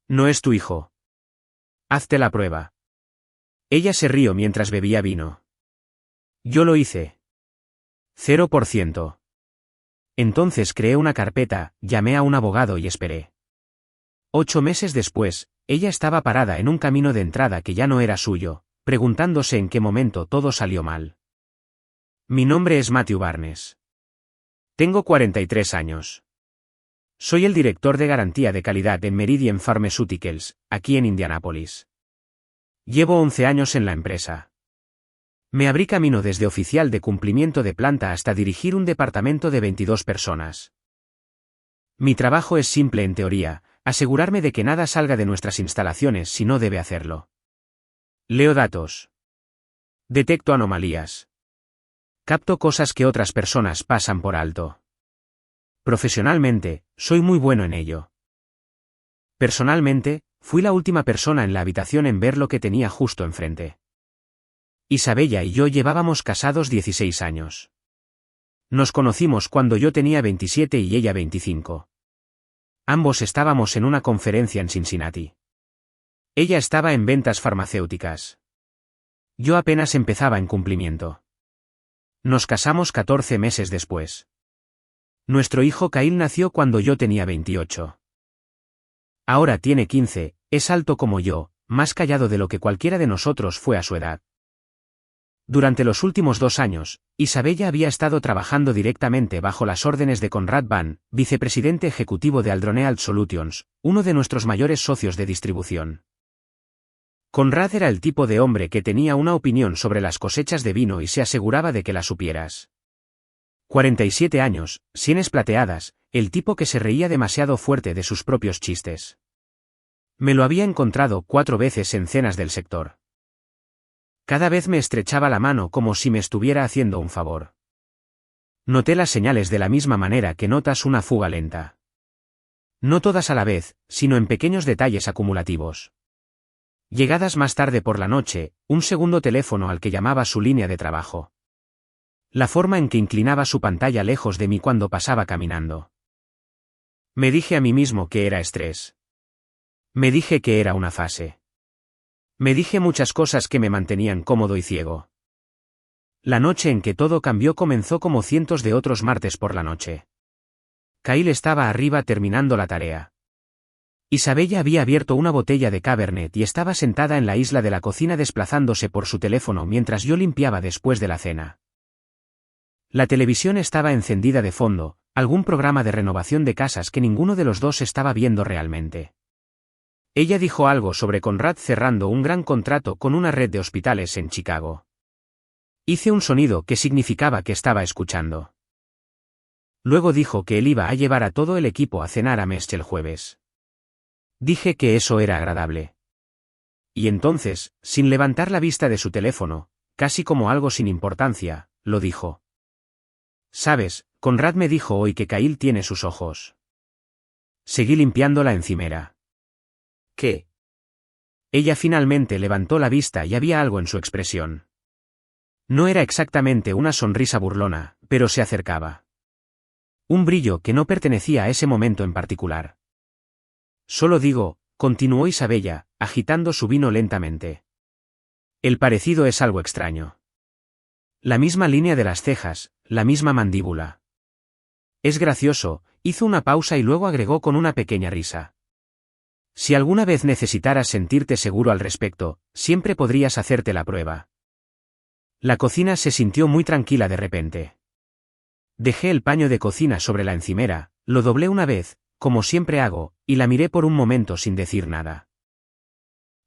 No es tu hijo. Hazte la prueba. Ella se rió mientras bebía vino. Yo lo hice. 0%. Entonces creé una carpeta, llamé a un abogado y esperé. 8 meses después, ella estaba parada en un camino de entrada que ya no era suyo, preguntándose en qué momento todo salió mal. Mi nombre es Matthew Barnes. Tengo 43 años. Soy el director de garantía de calidad en Meridian Pharmaceuticals, aquí en Indianápolis. Llevo 11 años en la empresa. Me abrí camino desde oficial de cumplimiento de planta hasta dirigir un departamento de 22 personas. Mi trabajo es simple en teoría, asegurarme de que nada salga de nuestras instalaciones si no debe hacerlo. Leo datos. Detecto anomalías. Capto cosas que otras personas pasan por alto. Profesionalmente, soy muy bueno en ello. Personalmente, fui la última persona en la habitación en ver lo que tenía justo enfrente. Isabella y yo llevábamos casados 16 años. Nos conocimos cuando yo tenía 27 y ella 25. Ambos estábamos en una conferencia en Cincinnati. Ella estaba en ventas farmacéuticas. Yo apenas empezaba en cumplimiento. Nos casamos 14 meses después. Nuestro hijo Kyle nació cuando yo tenía 28. Ahora tiene 15, es alto como yo, más callado de lo que cualquiera de nosotros fue a su edad. Durante los últimos 2 años, Isabella había estado trabajando directamente bajo las órdenes de Conrad Ban, vicepresidente ejecutivo de Aldroneal Solutions, uno de nuestros mayores socios de distribución. Conrad era el tipo de hombre que tenía una opinión sobre las cosechas de vino y se aseguraba de que la supieras. 47 años, sienes plateadas, el tipo que se reía demasiado fuerte de sus propios chistes. Me lo había encontrado 4 veces en cenas del sector. Cada vez me estrechaba la mano como si me estuviera haciendo un favor. Noté las señales de la misma manera que notas una fuga lenta. No todas a la vez, sino en pequeños detalles acumulativos. Llegadas más tarde por la noche, un segundo teléfono al que llamaba su línea de trabajo. La forma en que inclinaba su pantalla lejos de mí cuando pasaba caminando. Me dije a mí mismo que era estrés. Me dije que era una fase. Me dije muchas cosas que me mantenían cómodo y ciego. La noche en que todo cambió comenzó como cientos de otros martes por la noche. Kyle estaba arriba terminando la tarea. Isabella había abierto una botella de Cabernet y estaba sentada en la isla de la cocina desplazándose por su teléfono mientras yo limpiaba después de la cena. La televisión estaba encendida de fondo, algún programa de renovación de casas que ninguno de los dos estaba viendo realmente. Ella dijo algo sobre Conrad cerrando un gran contrato con una red de hospitales en Chicago. Hice un sonido que significaba que estaba escuchando. Luego dijo que él iba a llevar a todo el equipo a cenar a Mesch el jueves. Dije que eso era agradable. Y entonces, sin levantar la vista de su teléfono, casi como algo sin importancia, lo dijo. Sabes, Conrad me dijo hoy que Kyle tiene sus ojos. Seguí limpiando la encimera. ¿Qué? Ella finalmente levantó la vista y había algo en su expresión. No era exactamente una sonrisa burlona, pero se acercaba. Un brillo que no pertenecía a ese momento en particular. Solo digo, continuó Isabella, agitando su vino lentamente. El parecido es algo extraño. La misma línea de las cejas, la misma mandíbula. Es gracioso, hizo una pausa y luego agregó con una pequeña risa. Si alguna vez necesitaras sentirte seguro al respecto, siempre podrías hacerte la prueba. La cocina se sintió muy tranquila de repente. Dejé el paño de cocina sobre la encimera, lo doblé una vez, como siempre hago, y la miré por un momento sin decir nada.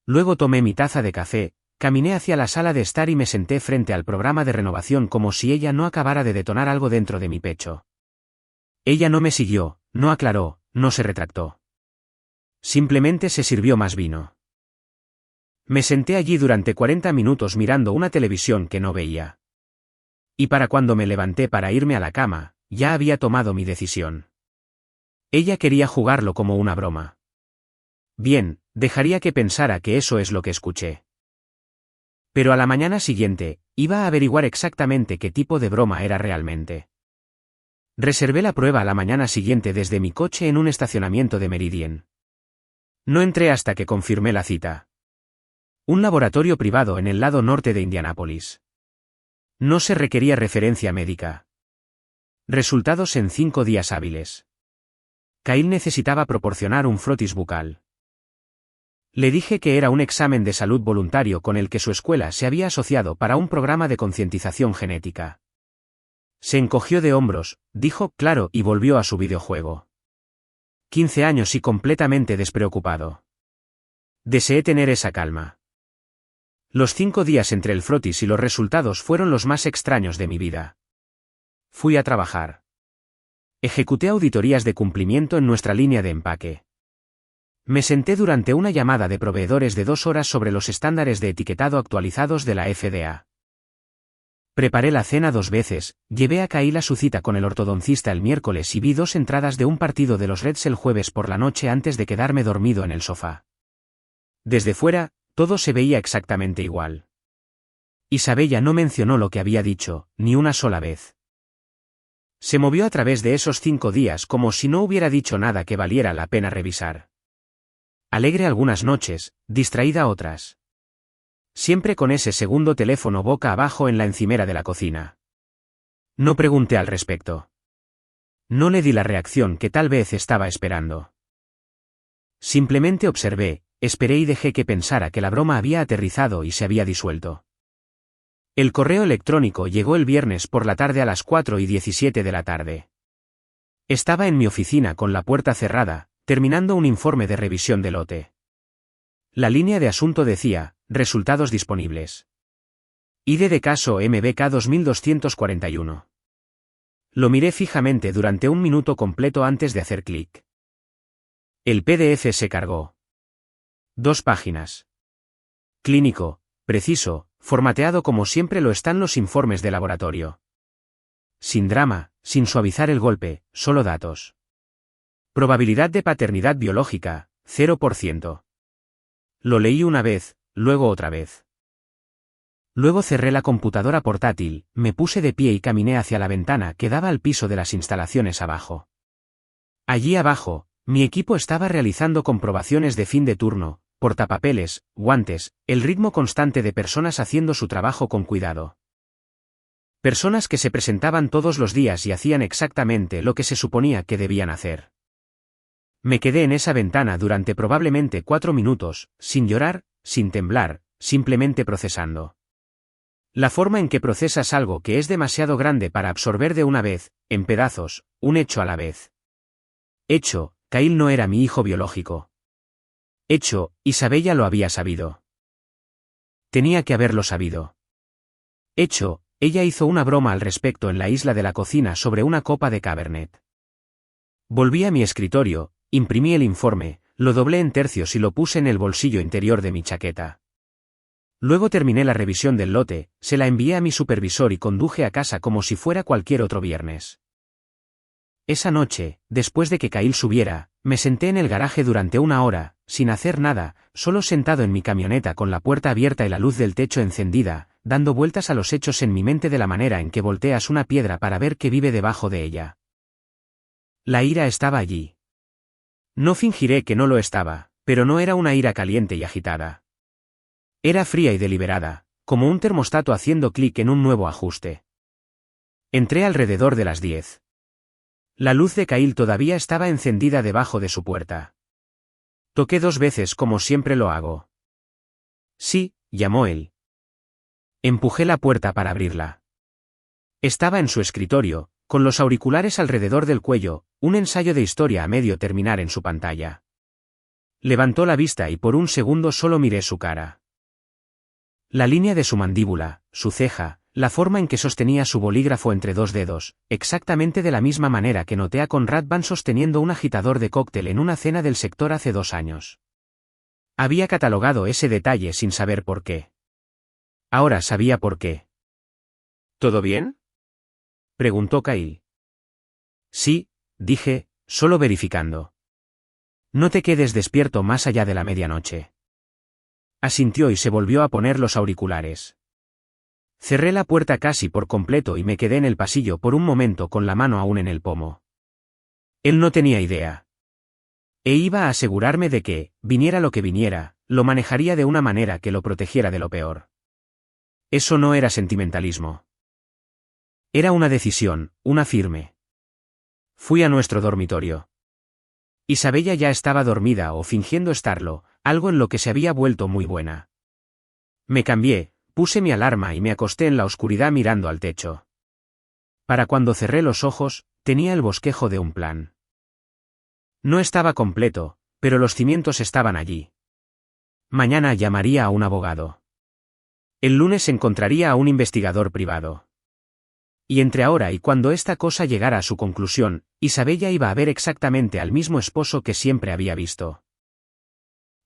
Luego tomé mi taza de café, caminé hacia la sala de estar y me senté frente al programa de renovación como si ella no acabara de detonar algo dentro de mi pecho. Ella no me siguió, no aclaró, no se retractó. Simplemente se sirvió más vino. Me senté allí durante 40 minutos mirando una televisión que no veía. Y para cuando me levanté para irme a la cama, ya había tomado mi decisión. Ella quería jugarlo como una broma. Bien, dejaría que pensara que eso es lo que escuché. Pero a la mañana siguiente, iba a averiguar exactamente qué tipo de broma era realmente. Reservé la prueba a la mañana siguiente desde mi coche en un estacionamiento de Meridian. No entré hasta que confirmé la cita. Un laboratorio privado en el lado norte de Indianápolis. No se requería referencia médica. Resultados en 5 días hábiles. Kyle necesitaba proporcionar un frotis bucal. Le dije que era un examen de salud voluntario con el que su escuela se había asociado para un programa de concientización genética. Se encogió de hombros, dijo claro y volvió a su videojuego. 15 años y completamente despreocupado. Deseé tener esa calma. Los 5 días entre el frotis y los resultados fueron los más extraños de mi vida. Fui a trabajar. Ejecuté auditorías de cumplimiento en nuestra línea de empaque. Me senté durante una llamada de proveedores de 2 horas sobre los estándares de etiquetado actualizados de la FDA. Preparé la cena 2 veces, llevé a Kyle a su cita con el ortodoncista el miércoles y vi 2 entradas de un partido de los Reds el jueves por la noche antes de quedarme dormido en el sofá. Desde fuera, todo se veía exactamente igual. Isabella no mencionó lo que había dicho, ni una sola vez. Se movió a través de esos 5 días como si no hubiera dicho nada que valiera la pena revisar. Alegre algunas noches, distraída otras. Siempre con ese segundo teléfono boca abajo en la encimera de la cocina. No pregunté al respecto. No le di la reacción que tal vez estaba esperando. Simplemente observé, esperé y dejé que pensara que la broma había aterrizado y se había disuelto. El correo electrónico llegó el viernes por la tarde a las 4:17 de la tarde. Estaba en mi oficina con la puerta cerrada, terminando un informe de revisión de lote. La línea de asunto decía, resultados disponibles. ID de caso MBK 2241. Lo miré fijamente durante un minuto completo antes de hacer clic. El PDF se cargó. 2 páginas. Clínico, preciso, formateado como siempre lo están los informes de laboratorio. Sin drama, sin suavizar el golpe, solo datos. Probabilidad de paternidad biológica, 0%. Lo leí una vez, luego otra vez. Luego cerré la computadora portátil, me puse de pie y caminé hacia la ventana que daba al piso de las instalaciones abajo. Allí abajo, mi equipo estaba realizando comprobaciones de fin de turno, portapapeles, guantes, el ritmo constante de personas haciendo su trabajo con cuidado. Personas que se presentaban todos los días y hacían exactamente lo que se suponía que debían hacer. Me quedé en esa ventana durante probablemente 4 minutos, sin llorar, sin temblar, simplemente procesando. La forma en que procesas algo que es demasiado grande para absorber de una vez, en pedazos, un hecho a la vez. Hecho, Kyle no era mi hijo biológico. Hecho, Isabella lo había sabido. Tenía que haberlo sabido. Hecho, ella hizo una broma al respecto en la isla de la cocina sobre una copa de Cabernet. Volví a mi escritorio, imprimí el informe, lo doblé en tercios y lo puse en el bolsillo interior de mi chaqueta. Luego terminé la revisión del lote, se la envié a mi supervisor y conduje a casa como si fuera cualquier otro viernes. Esa noche, después de que Kyle subiera, me senté en el garaje durante 1 hora, sin hacer nada, solo sentado en mi camioneta con la puerta abierta y la luz del techo encendida, dando vueltas a los hechos en mi mente de la manera en que volteas una piedra para ver qué vive debajo de ella. La ira estaba allí. No fingiré que no lo estaba, pero no era una ira caliente y agitada. Era fría y deliberada, como un termostato haciendo clic en un nuevo ajuste. Entré alrededor de las 10. La luz de Kyle todavía estaba encendida debajo de su puerta. Toqué 2 veces como siempre lo hago. Sí, llamó él. Empujé la puerta para abrirla. Estaba en su escritorio, con los auriculares alrededor del cuello, un ensayo de historia a medio terminar en su pantalla. Levantó la vista y por un segundo solo miré su cara. La línea de su mandíbula, su ceja, la forma en que sostenía su bolígrafo entre 2 dedos, exactamente de la misma manera que noté a Conrad Van sosteniendo un agitador de cóctel en una cena del sector hace 2 años. Había catalogado ese detalle sin saber por qué. Ahora sabía por qué. ¿Todo bien?, preguntó Kyle. Sí, dije, solo verificando. No te quedes despierto más allá de la medianoche. Asintió y se volvió a poner los auriculares. Cerré la puerta casi por completo y me quedé en el pasillo por un momento con la mano aún en el pomo. Él no tenía idea. E iba a asegurarme de que, viniera lo que viniera, lo manejaría de una manera que lo protegiera de lo peor. Eso no era sentimentalismo. Era una decisión, una firme. Fui a nuestro dormitorio. Isabella ya estaba dormida o fingiendo estarlo, algo en lo que se había vuelto muy buena. Me cambié, puse mi alarma y me acosté en la oscuridad mirando al techo. Para cuando cerré los ojos, tenía el bosquejo de un plan. No estaba completo, pero los cimientos estaban allí. Mañana llamaría a un abogado. El lunes encontraría a un investigador privado. Y entre ahora y cuando esta cosa llegara a su conclusión, Isabella iba a ver exactamente al mismo esposo que siempre había visto.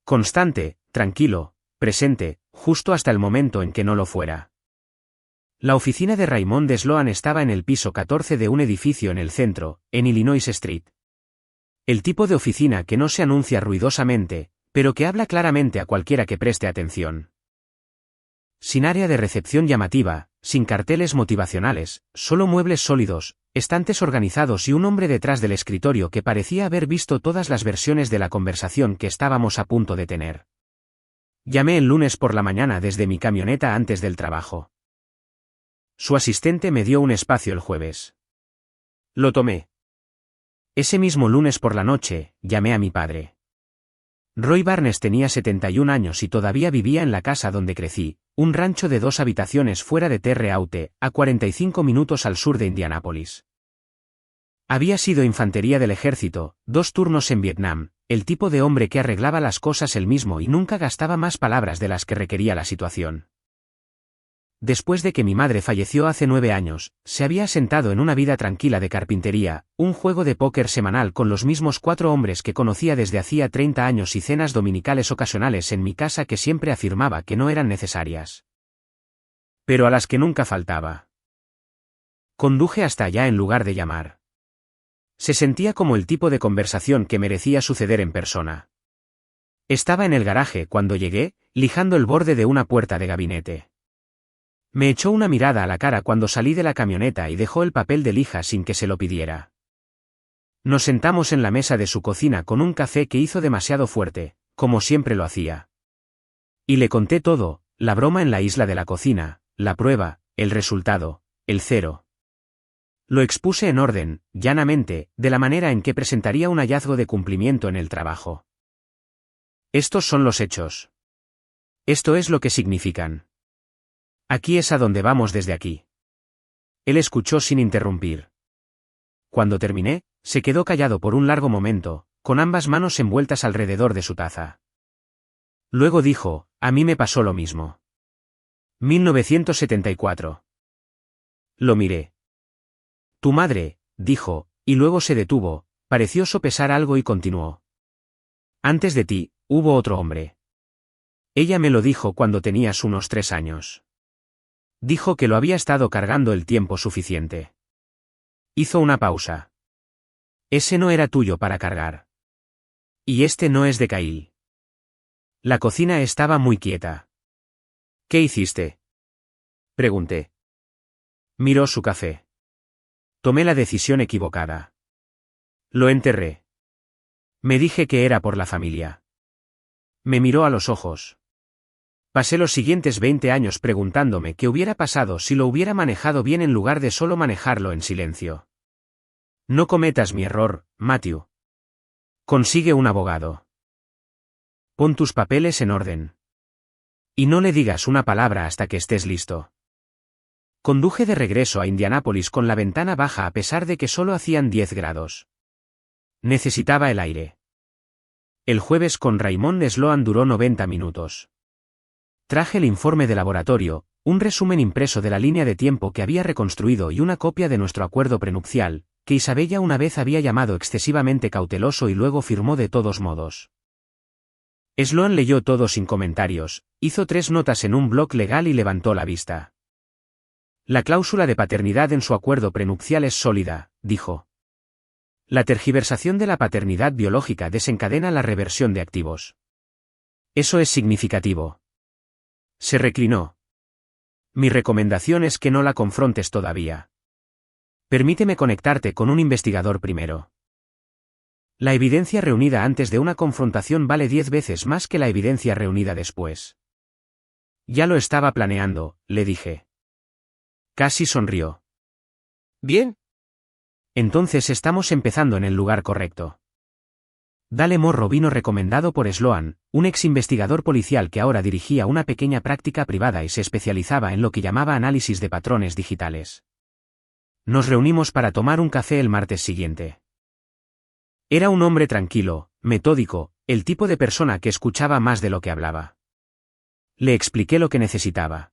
Constante, tranquilo, presente, justo hasta el momento en que no lo fuera. La oficina de Raymond Sloan estaba en el piso 14 de un edificio en el centro, en Illinois Street. El tipo de oficina que no se anuncia ruidosamente, pero que habla claramente a cualquiera que preste atención. Sin área de recepción llamativa, sin carteles motivacionales, solo muebles sólidos, estantes organizados y un hombre detrás del escritorio que parecía haber visto todas las versiones de la conversación que estábamos a punto de tener. Llamé el lunes por la mañana desde mi camioneta antes del trabajo. Su asistente me dio un espacio el jueves. Lo tomé. Ese mismo lunes por la noche, llamé a mi padre. Roy Barnes tenía 71 años y todavía vivía en la casa donde crecí, un rancho de 2 habitaciones fuera de Terre Haute, a 45 minutos al sur de Indianápolis. Había sido infantería del ejército, 2 turnos en Vietnam, el tipo de hombre que arreglaba las cosas él mismo y nunca gastaba más palabras de las que requería la situación. Después de que mi madre falleció hace 9 años, se había asentado en una vida tranquila de carpintería, un juego de póker semanal con los mismos 4 hombres que conocía desde hacía 30 años y cenas dominicales ocasionales en mi casa que siempre afirmaba que no eran necesarias. Pero a las que nunca faltaba. Conduje hasta allá en lugar de llamar. Se sentía como el tipo de conversación que merecía suceder en persona. Estaba en el garaje cuando llegué, lijando el borde de una puerta de gabinete. Me echó una mirada a la cara cuando salí de la camioneta y dejó el papel de lija sin que se lo pidiera. Nos sentamos en la mesa de su cocina con un café que hizo demasiado fuerte, como siempre lo hacía. Y le conté todo, la broma en la isla de la cocina, la prueba, el resultado, el cero. Lo expuse en orden, llanamente, de la manera en que presentaría un hallazgo de cumplimiento en el trabajo. Estos son los hechos. Esto es lo que significan. Aquí es a donde vamos desde aquí. Él escuchó sin interrumpir. Cuando terminé, se quedó callado por un largo momento, con ambas manos envueltas alrededor de su taza. Luego dijo, a mí me pasó lo mismo. 1974. Lo miré. Tu madre, dijo, y luego se detuvo, pareció sopesar algo y continuó. Antes de ti, hubo otro hombre. Ella me lo dijo cuando tenías unos 3 años. Dijo que lo había estado cargando el tiempo suficiente. Hizo una pausa. Ese no era tuyo para cargar. Y este no es de Kyle. La cocina estaba muy quieta. ¿Qué hiciste? Pregunté. Miró su café. Tomé la decisión equivocada. Lo enterré. Me dije que era por la familia. Me miró a los ojos. Pasé los siguientes 20 años preguntándome qué hubiera pasado si lo hubiera manejado bien en lugar de solo manejarlo en silencio. No cometas mi error, Matthew. Consigue un abogado. Pon tus papeles en orden. Y no le digas una palabra hasta que estés listo. Conduje de regreso a Indianápolis con la ventana baja a pesar de que solo hacían 10 grados. Necesitaba el aire. El jueves con Raymond Sloan duró 90 minutos. Traje el informe de laboratorio, un resumen impreso de la línea de tiempo que había reconstruido y una copia de nuestro acuerdo prenupcial, que Isabella una vez había llamado excesivamente cauteloso y luego firmó de todos modos. Sloan leyó todo sin comentarios, hizo 3 notas en un bloc legal y levantó la vista. La cláusula de paternidad en su acuerdo prenupcial es sólida, dijo. La tergiversación de la paternidad biológica desencadena la reversión de activos. Eso es significativo. Se reclinó. Mi recomendación es que no la confrontes todavía. Permíteme conectarte con un investigador primero. La evidencia reunida antes de una confrontación vale 10 veces más que la evidencia reunida después. Ya lo estaba planeando, le dije. Casi sonrió. Bien. Entonces estamos empezando en el lugar correcto. Dale Morro vino recomendado por Sloan, un ex investigador policial que ahora dirigía una pequeña práctica privada y se especializaba en lo que llamaba análisis de patrones digitales. Nos reunimos para tomar un café el martes siguiente. Era un hombre tranquilo, metódico, el tipo de persona que escuchaba más de lo que hablaba. Le expliqué lo que necesitaba.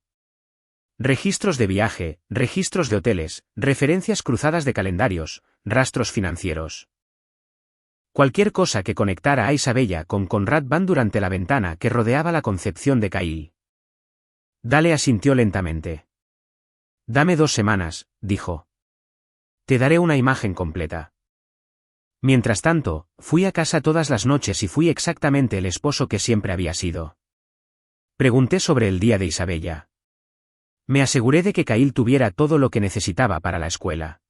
Registros de viaje, registros de hoteles, referencias cruzadas de calendarios, rastros financieros. Cualquier cosa que conectara a Isabella con Conrad Ban durante la ventana que rodeaba la concepción de Kyle. Dale asintió lentamente. Dame 2 semanas, dijo. Te daré una imagen completa. Mientras tanto, fui a casa todas las noches y fui exactamente el esposo que siempre había sido. Pregunté sobre el día de Isabella. Me aseguré de que Kyle tuviera todo lo que necesitaba para la escuela.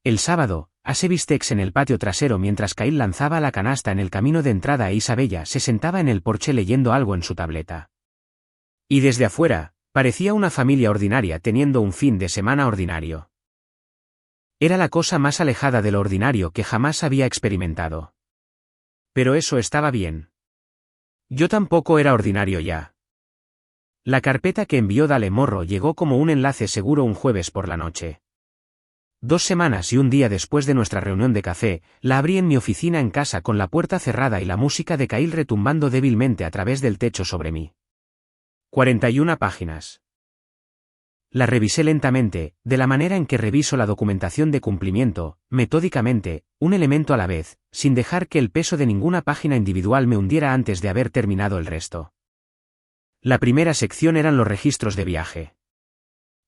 El sábado, Ase bistecs en el patio trasero mientras Kyle lanzaba la canasta en el camino de entrada e Isabella se sentaba en el porche leyendo algo en su tableta. Y desde afuera, parecía una familia ordinaria teniendo un fin de semana ordinario. Era la cosa más alejada de lo ordinario que jamás había experimentado. Pero eso estaba bien. Yo tampoco era ordinario ya. La carpeta que envió Dale Morro llegó como un enlace seguro un jueves por la noche. 2 semanas y un día después de nuestra reunión de café, la abrí en mi oficina en casa con la puerta cerrada y la música de Kyle retumbando débilmente a través del techo sobre mí. 41 páginas. La revisé lentamente, de la manera en que reviso la documentación de cumplimiento, metódicamente, un elemento a la vez, sin dejar que el peso de ninguna página individual me hundiera antes de haber terminado el resto. La primera sección eran los registros de viaje.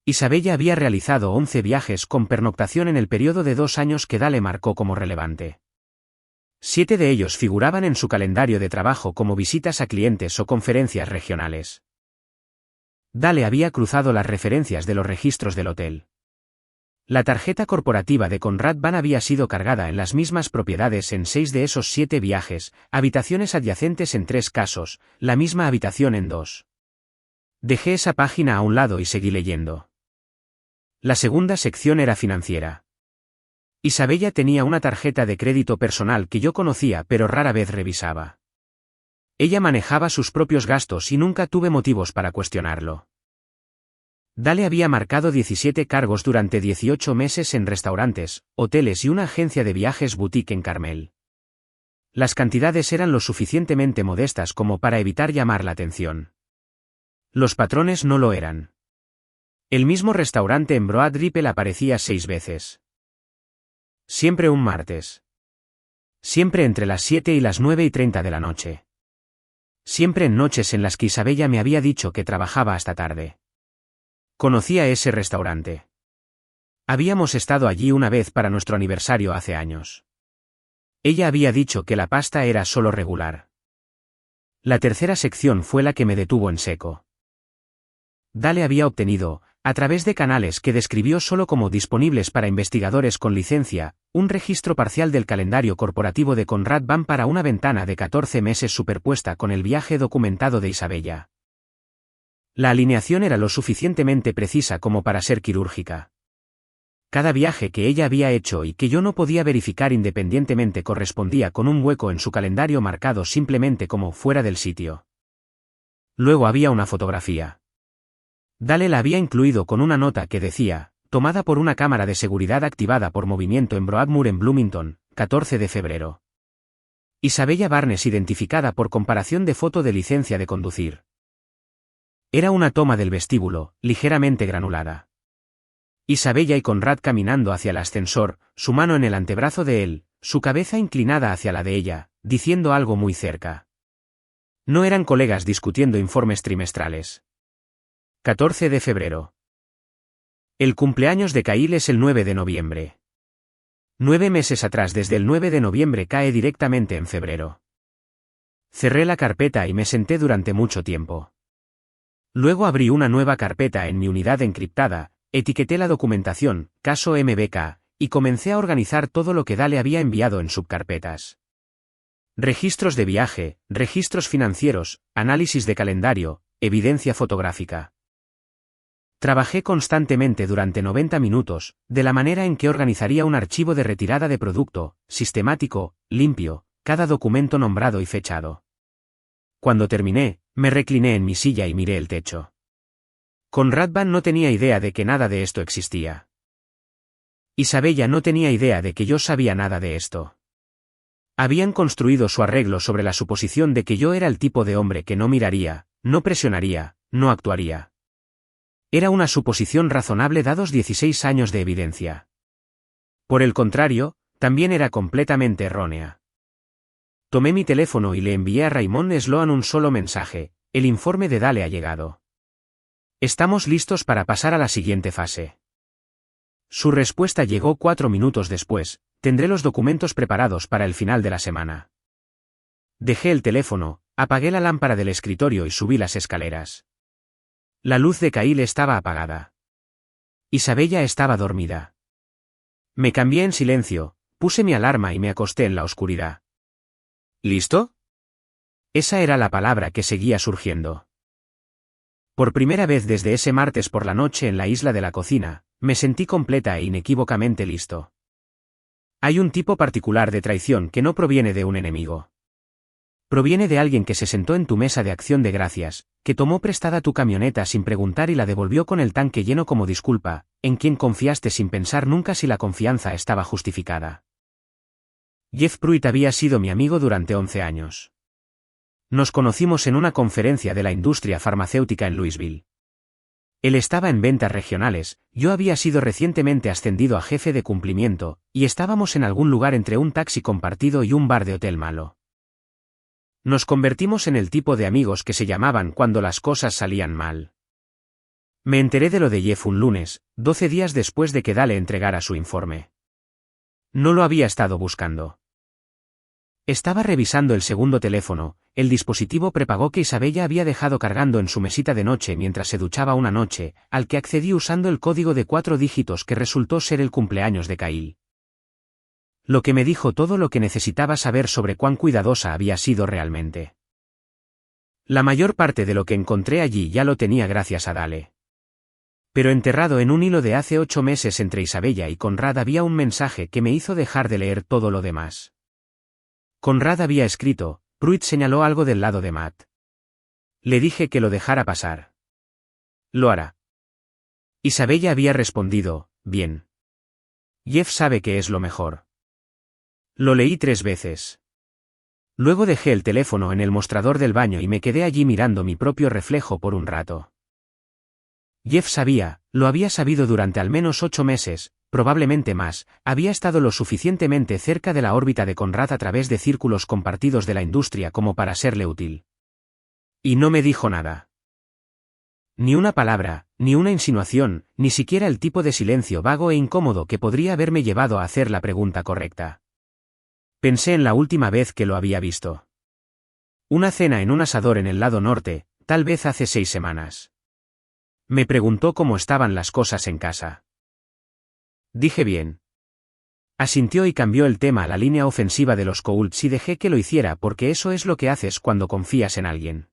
Isabella había realizado 11 viajes con pernoctación en el periodo de 2 años que Dale marcó como relevante. 7 de ellos figuraban en su calendario de trabajo como visitas a clientes o conferencias regionales. Dale había cruzado las referencias de los registros del hotel. La tarjeta corporativa de Conrad Ban había sido cargada en las mismas propiedades en 6 de esos 7 viajes, habitaciones adyacentes en 3 casos, la misma habitación en 2. Dejé esa página a un lado y seguí leyendo. La segunda sección era financiera. Isabella tenía una tarjeta de crédito personal que yo conocía pero rara vez revisaba. Ella manejaba sus propios gastos y nunca tuve motivos para cuestionarlo. Dale había marcado 17 cargos durante 18 meses en restaurantes, hoteles y una agencia de viajes boutique en Carmel. Las cantidades eran lo suficientemente modestas como para evitar llamar la atención. Los patrones no lo eran. El mismo restaurante en Broad Ripple aparecía 6 veces. Siempre un martes. Siempre entre las 7 y las 9:30 de la noche. Siempre en noches en las que Isabella me había dicho que trabajaba hasta tarde. Conocía ese restaurante. Habíamos estado allí una vez para nuestro aniversario hace años. Ella había dicho que la pasta era solo regular. La tercera sección fue la que me detuvo en seco. Dale había obtenido, a través de canales que describió solo como disponibles para investigadores con licencia, un registro parcial del calendario corporativo de Conrad Ban para una ventana de 14 meses superpuesta con el viaje documentado de Isabella. La alineación era lo suficientemente precisa como para ser quirúrgica. Cada viaje que ella había hecho y que yo no podía verificar independientemente correspondía con un hueco en su calendario marcado simplemente como fuera del sitio. Luego había una fotografía. Dale la había incluido con una nota que decía, tomada por una cámara de seguridad activada por movimiento en Broadmoor en Bloomington, 14 de febrero. Isabella Barnes identificada por comparación de foto de licencia de conducir. Era una toma del vestíbulo, ligeramente granulada. Isabella y Conrad caminando hacia el ascensor, su mano en el antebrazo de él, su cabeza inclinada hacia la de ella, diciendo algo muy cerca. No eran colegas discutiendo informes trimestrales. 14 de febrero. El cumpleaños de Kyle es el 9 de noviembre. 9 meses atrás desde el 9 de noviembre cae directamente en febrero. Cerré la carpeta y me senté durante mucho tiempo. Luego abrí una nueva carpeta en mi unidad encriptada, etiqueté la documentación, caso MBK, y comencé a organizar todo lo que Dale había enviado en subcarpetas. Registros de viaje, registros financieros, análisis de calendario, evidencia fotográfica. Trabajé constantemente durante 90 minutos, de la manera en que organizaría un archivo de retirada de producto, sistemático, limpio, cada documento nombrado y fechado. Cuando terminé, me recliné en mi silla y miré el techo. Conrad Ban no tenía idea de que nada de esto existía. Isabella no tenía idea de que yo sabía nada de esto. Habían construido su arreglo sobre la suposición de que yo era el tipo de hombre que no miraría, no presionaría, no actuaría. Era una suposición razonable dados 16 años de evidencia. Por el contrario, también era completamente errónea. Tomé mi teléfono y le envié a Raymond Sloan un solo mensaje: el informe de Dale ha llegado. Estamos listos para pasar a la siguiente fase. Su respuesta llegó 4 minutos después: tendré los documentos preparados para el final de la semana. Dejé el teléfono, apagué la lámpara del escritorio y subí las escaleras. La luz de Kyle estaba apagada. Isabella estaba dormida. Me cambié en silencio, puse mi alarma y me acosté en la oscuridad. ¿Listo? Esa era la palabra que seguía surgiendo. Por primera vez desde ese martes por la noche en la isla de la cocina, me sentí completa e inequívocamente listo. Hay un tipo particular de traición que no proviene de un enemigo. Proviene de alguien que se sentó en tu mesa de acción de gracias, que tomó prestada tu camioneta sin preguntar y la devolvió con el tanque lleno como disculpa, en quien confiaste sin pensar nunca si la confianza estaba justificada. Jeff Pruitt había sido mi amigo durante 11 años. Nos conocimos en una conferencia de la industria farmacéutica en Louisville. Él estaba en ventas regionales, yo había sido recientemente ascendido a jefe de cumplimiento, y estábamos en algún lugar entre un taxi compartido y un bar de hotel malo. Nos convertimos en el tipo de amigos que se llamaban cuando las cosas salían mal. Me enteré de lo de Jeff un lunes, 12 días después de que Dale entregara su informe. No lo había estado buscando. Estaba revisando el segundo teléfono, el dispositivo prepago que Isabella había dejado cargando en su mesita de noche mientras se duchaba una noche, al que accedí usando el código de 4 dígitos que resultó ser el cumpleaños de Kyle. Lo que me dijo todo lo que necesitaba saber sobre cuán cuidadosa había sido realmente. La mayor parte de lo que encontré allí ya lo tenía gracias a Dale. Pero enterrado en un hilo de hace 8 meses entre Isabella y Conrad había un mensaje que me hizo dejar de leer todo lo demás. Conrad había escrito: Pruitt señaló algo del lado de Matt. Le dije que lo dejara pasar. Lo hará. Isabella había respondido: bien. Jeff sabe que es lo mejor. Lo leí 3 veces. Luego dejé el teléfono en el mostrador del baño y me quedé allí mirando mi propio reflejo por un rato. Jeff sabía, lo había sabido durante al menos 8 meses, probablemente más, había estado lo suficientemente cerca de la órbita de Conrad a través de círculos compartidos de la industria como para serle útil. Y no me dijo nada. Ni una palabra, ni una insinuación, ni siquiera el tipo de silencio vago e incómodo que podría haberme llevado a hacer la pregunta correcta. Pensé en la última vez que lo había visto. Una cena en un asador en el lado norte, tal vez hace 6 semanas. Me preguntó cómo estaban las cosas en casa. Dije bien. Asintió y cambió el tema a la línea ofensiva de los Colts y dejé que lo hiciera porque eso es lo que haces cuando confías en alguien.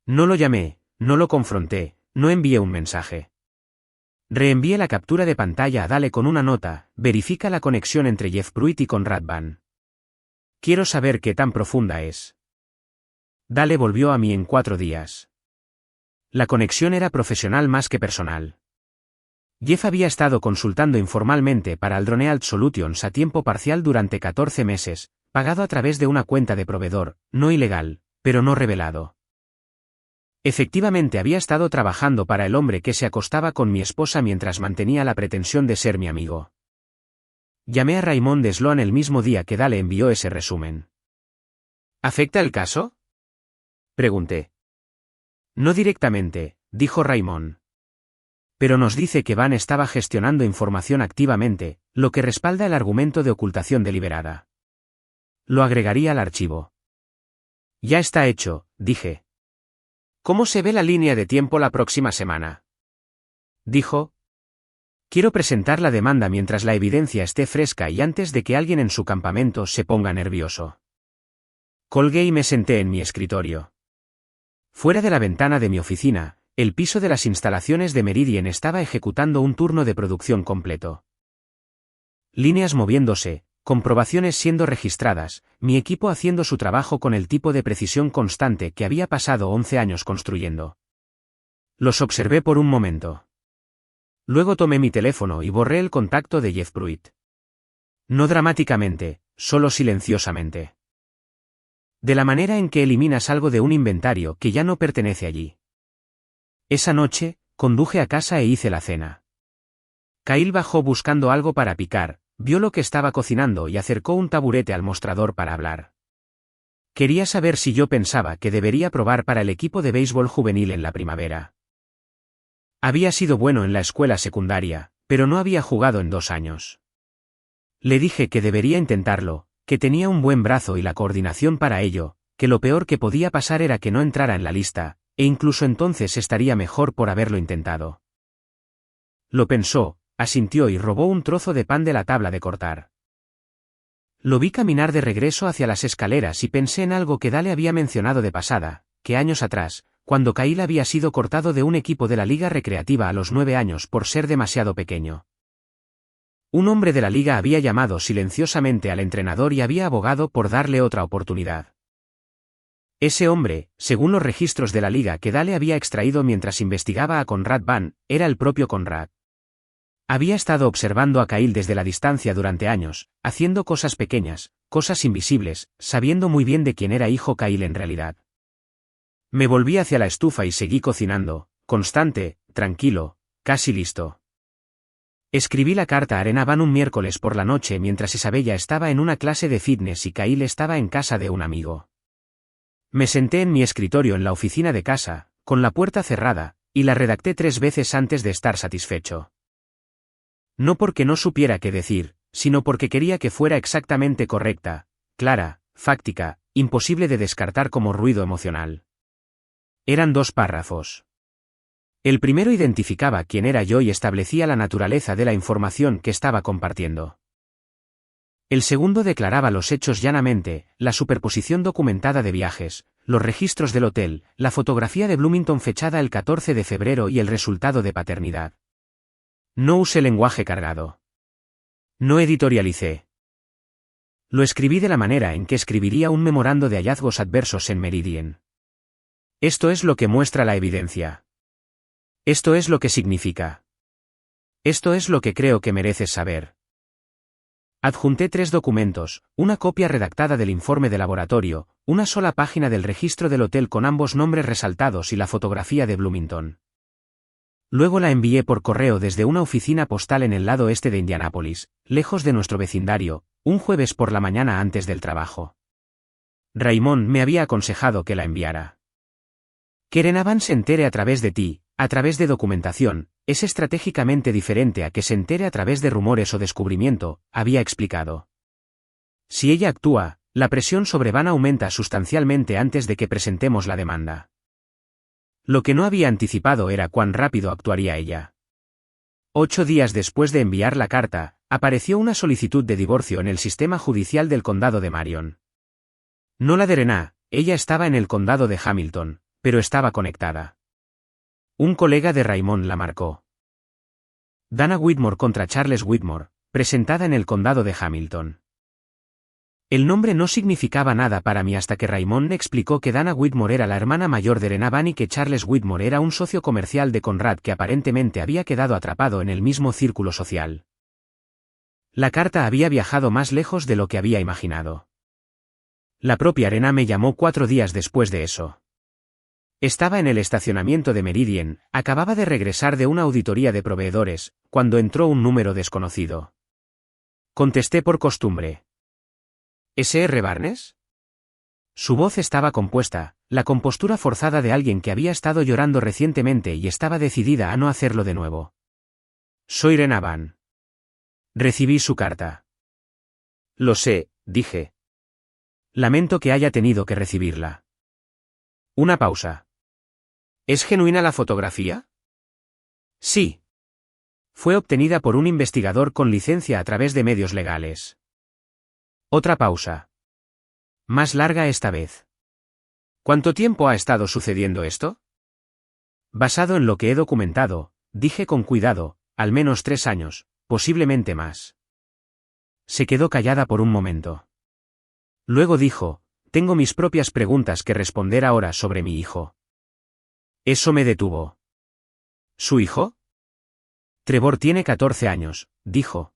No lo llamé, no lo confronté, no envié un mensaje. Reenvié la captura de pantalla a Dale con una nota: verifica la conexión entre Jeff Pruitt y Conrad Ban. Quiero saber qué tan profunda es. Dale volvió a mí en 4 días. La conexión era profesional más que personal. Jeff había estado consultando informalmente para Aldronealt Solutions a tiempo parcial durante 14 meses, pagado a través de una cuenta de proveedor, no ilegal, pero no revelado. Efectivamente había estado trabajando para el hombre que se acostaba con mi esposa mientras mantenía la pretensión de ser mi amigo. Llamé a Raymond Sloan el mismo día que Dale envió ese resumen. ¿Afecta el caso?, pregunté. No directamente, dijo Raymond. Pero nos dice que Van estaba gestionando información activamente, lo que respalda el argumento de ocultación deliberada. Lo agregaría al archivo. Ya está hecho, dije. ¿Cómo se ve la línea de tiempo la próxima semana?, dijo. Quiero presentar la demanda mientras la evidencia esté fresca y antes de que alguien en su campamento se ponga nervioso. Colgué y me senté en mi escritorio. Fuera de la ventana de mi oficina, el piso de las instalaciones de Meridian estaba ejecutando un turno de producción completo. Líneas moviéndose, comprobaciones siendo registradas, mi equipo haciendo su trabajo con el tipo de precisión constante que había pasado 11 años construyendo. Los observé por un momento. Luego tomé mi teléfono y borré el contacto de Jeff Pruitt. No dramáticamente, solo silenciosamente. De la manera en que eliminas algo de un inventario que ya no pertenece allí. Esa noche, conduje a casa e hice la cena. Kyle bajó buscando algo para picar, vio lo que estaba cocinando y acercó un taburete al mostrador para hablar. Quería saber si yo pensaba que debería probar para el equipo de béisbol juvenil en la primavera. Había sido bueno en la escuela secundaria, pero no había jugado en 2 años. Le dije que debería intentarlo, que tenía un buen brazo y la coordinación para ello, que lo peor que podía pasar era que no entrara en la lista, e incluso entonces estaría mejor por haberlo intentado. Lo pensó, asintió y robó un trozo de pan de la tabla de cortar. Lo vi caminar de regreso hacia las escaleras y pensé en algo que Dale había mencionado de pasada, que años atrás, cuando Kyle había sido cortado de un equipo de la liga recreativa a los 9 años por ser demasiado pequeño. Un hombre de la liga había llamado silenciosamente al entrenador y había abogado por darle otra oportunidad. Ese hombre, según los registros de la liga que Dale había extraído mientras investigaba a Conrad Van, era el propio Conrad. Había estado observando a Kyle desde la distancia durante años, haciendo cosas pequeñas, cosas invisibles, sabiendo muy bien de quién era hijo Kyle en realidad. Me volví hacia la estufa y seguí cocinando, constante, tranquilo, casi listo. Escribí la carta a Arena Van un miércoles por la noche mientras Isabella estaba en una clase de fitness y Kyle estaba en casa de un amigo. Me senté en mi escritorio en la oficina de casa, con la puerta cerrada, y la redacté 3 veces antes de estar satisfecho. No porque no supiera qué decir, sino porque quería que fuera exactamente correcta, clara, fáctica, imposible de descartar como ruido emocional. Eran 2 párrafos. El primero identificaba quién era yo y establecía la naturaleza de la información que estaba compartiendo. El segundo declaraba los hechos llanamente, la superposición documentada de viajes, los registros del hotel, la fotografía de Bloomington fechada el 14 de febrero y el resultado de paternidad. No usé lenguaje cargado. No editorialicé. Lo escribí de la manera en que escribiría un memorando de hallazgos adversos en Meridian. Esto es lo que muestra la evidencia. Esto es lo que significa. Esto es lo que creo que mereces saber. Adjunté 3 documentos, una copia redactada del informe de laboratorio, una sola página del registro del hotel con ambos nombres resaltados y la fotografía de Bloomington. Luego la envié por correo desde una oficina postal en el lado este de Indianápolis, lejos de nuestro vecindario, un jueves por la mañana antes del trabajo. Raymond me había aconsejado que la enviara. Que Arena Van se entere a través de ti, a través de documentación, es estratégicamente diferente a que se entere a través de rumores o descubrimiento, había explicado. Si ella actúa, la presión sobre Van aumenta sustancialmente antes de que presentemos la demanda. Lo que no había anticipado era cuán rápido actuaría ella. 8 días después de enviar la carta, apareció una solicitud de divorcio en el sistema judicial del condado de Marion. No la de Arena, ella estaba en el condado de Hamilton, pero estaba conectada. Un colega de Raymond la marcó. Dana Whitmore contra Charles Whitmore, presentada en el condado de Hamilton. El nombre no significaba nada para mí hasta que Raymond me explicó que Dana Whitmore era la hermana mayor de Arena Van y que Charles Whitmore era un socio comercial de Conrad que aparentemente había quedado atrapado en el mismo círculo social. La carta había viajado más lejos de lo que había imaginado. La propia Arena me llamó 4 días después de eso. Estaba en el estacionamiento de Meridian, acababa de regresar de una auditoría de proveedores, cuando entró un número desconocido. Contesté por costumbre. ¿S.R. Barnes? Su voz estaba compuesta, la compostura forzada de alguien que había estado llorando recientemente y estaba decidida a no hacerlo de nuevo. Soy Arena Van. Recibí su carta. Lo sé, dije. Lamento que haya tenido que recibirla. Una pausa. ¿Es genuina la fotografía? Sí. Fue obtenida por un investigador con licencia a través de medios legales. Otra pausa. Más larga esta vez. ¿Cuánto tiempo ha estado sucediendo esto? Basado en lo que he documentado, dije con cuidado, al menos 3 años, posiblemente más. Se quedó callada por un momento. Luego dijo, tengo mis propias preguntas que responder ahora sobre mi hijo. Eso me detuvo. ¿Su hijo? Trevor tiene 14 años, dijo.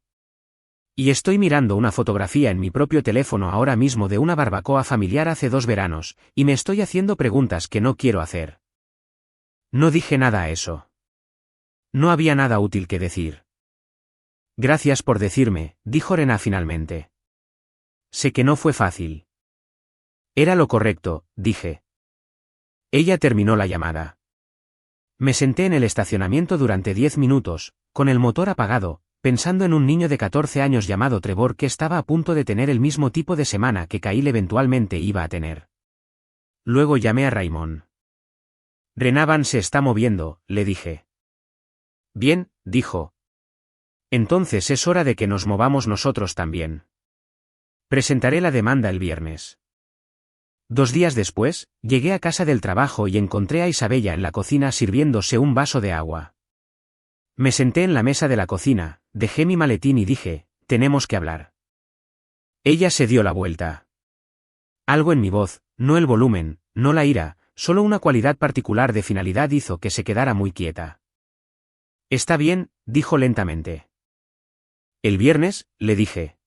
Y estoy mirando una fotografía en mi propio teléfono ahora mismo de una barbacoa familiar hace 2 veranos, y me estoy haciendo preguntas que no quiero hacer. No dije nada a eso. No había nada útil que decir. Gracias por decirme, dijo Rena finalmente. Sé que no fue fácil. Era lo correcto, dije. Ella terminó la llamada. Me senté en el estacionamiento durante 10 minutos, con el motor apagado, pensando en un niño de 14 años llamado Trevor que estaba a punto de tener el mismo tipo de semana que Kyle eventualmente iba a tener. Luego llamé a Raymond. Renavan se está moviendo, le dije. Bien, dijo. Entonces es hora de que nos movamos nosotros también. Presentaré la demanda el viernes. 2 días después, llegué a casa del trabajo y encontré a Isabella en la cocina sirviéndose un vaso de agua. Me senté en la mesa de la cocina, dejé mi maletín y dije, tenemos que hablar. Ella se dio la vuelta. Algo en mi voz, no el volumen, no la ira, solo una cualidad particular de finalidad hizo que se quedara muy quieta. Está bien, dijo lentamente. El viernes, le dije.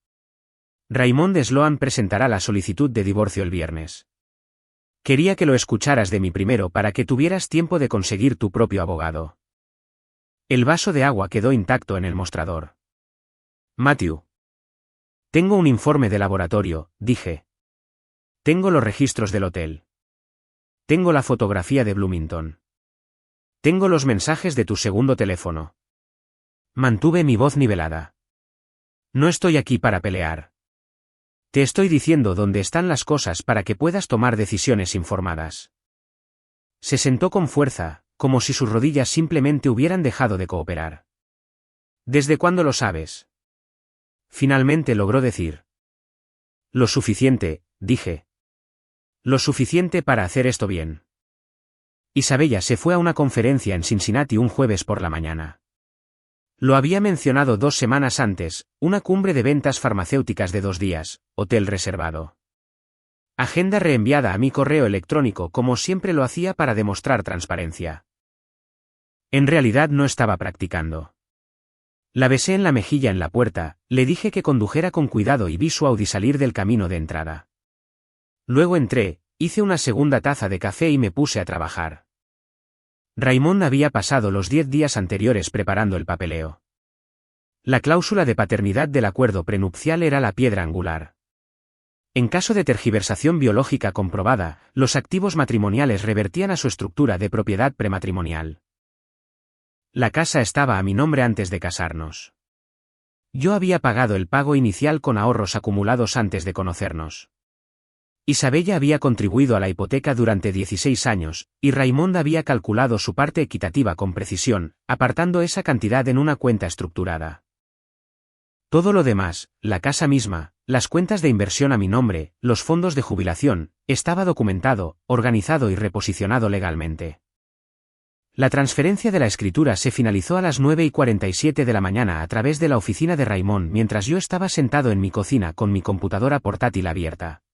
Raymond Sloan presentará la solicitud de divorcio el viernes. Quería que lo escucharas de mí primero para que tuvieras tiempo de conseguir tu propio abogado. El vaso de agua quedó intacto en el mostrador. Matthew. Tengo un informe de laboratorio, dije. Tengo los registros del hotel. Tengo la fotografía de Bloomington. Tengo los mensajes de tu segundo teléfono. Mantuve mi voz nivelada. No estoy aquí para pelear. Te estoy diciendo dónde están las cosas para que puedas tomar decisiones informadas. Se sentó con fuerza, como si sus rodillas simplemente hubieran dejado de cooperar. ¿Desde cuándo lo sabes? Finalmente logró decir. Lo suficiente, dije. Lo suficiente para hacer esto bien. Isabella se fue a una conferencia en Cincinnati un jueves por la mañana. Lo había mencionado 2 semanas antes, una cumbre de ventas farmacéuticas de 2 días, hotel reservado. Agenda reenviada a mi correo electrónico como siempre lo hacía para demostrar transparencia. En realidad no estaba practicando. La besé en la mejilla en la puerta, le dije que condujera con cuidado y vi su Audi salir del camino de entrada. Luego entré, hice una segunda taza de café y me puse a trabajar. Raymond había pasado los 10 días anteriores preparando el papeleo. La cláusula de paternidad del acuerdo prenupcial era la piedra angular. En caso de tergiversación biológica comprobada, los activos matrimoniales revertían a su estructura de propiedad prematrimonial. La casa estaba a mi nombre antes de casarnos. Yo había pagado el pago inicial con ahorros acumulados antes de conocernos. Isabella había contribuido a la hipoteca durante 16 años, y Raymond había calculado su parte equitativa con precisión, apartando esa cantidad en una cuenta estructurada. Todo lo demás, la casa misma, las cuentas de inversión a mi nombre, los fondos de jubilación, estaba documentado, organizado y reposicionado legalmente. La transferencia de la escritura se finalizó a las 9:47 de la mañana a través de la oficina de Raymond mientras yo estaba sentado en mi cocina con mi computadora portátil abierta.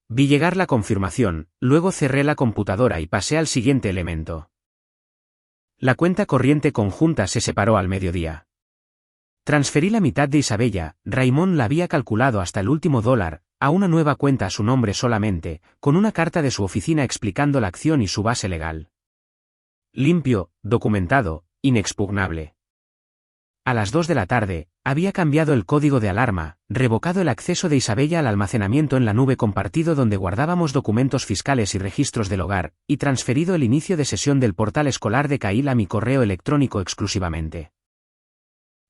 Vi llegar la confirmación, luego cerré la computadora y pasé al siguiente elemento. La cuenta corriente conjunta se separó al mediodía. Transferí la mitad de Isabella, Raymond la había calculado hasta el último dólar, a una nueva cuenta a su nombre solamente, con una carta de su oficina explicando la acción y su base legal. Limpio, documentado, inexpugnable. A las 2 de la tarde, había cambiado el código de alarma, revocado el acceso de Isabella al almacenamiento en la nube compartido donde guardábamos documentos fiscales y registros del hogar, y transferido el inicio de sesión del portal escolar de Kyle a mi correo electrónico exclusivamente.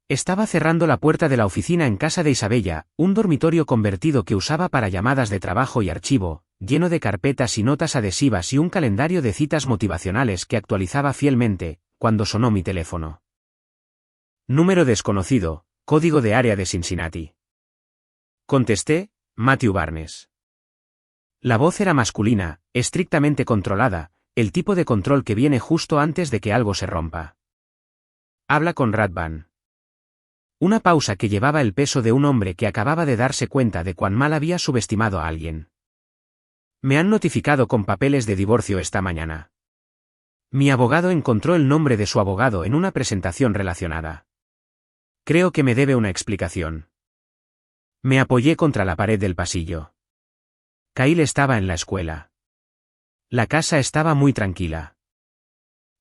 Estaba cerrando la puerta de la oficina en casa de Isabella, un dormitorio convertido que usaba para llamadas de trabajo y archivo, lleno de carpetas y notas adhesivas y un calendario de citas motivacionales que actualizaba fielmente, cuando sonó mi teléfono. Número desconocido, código de área de Cincinnati. Contesté, Matthew Barnes. La voz era masculina, estrictamente controlada, el tipo de control que viene justo antes de que algo se rompa. Habla con Radvan. Una pausa que llevaba el peso de un hombre que acababa de darse cuenta de cuán mal había subestimado a alguien. Me han notificado con papeles de divorcio esta mañana. Mi abogado encontró el nombre de su abogado en una presentación relacionada. Creo que me debe una explicación. Me apoyé contra la pared del pasillo. Kyle estaba en la escuela. La casa estaba muy tranquila.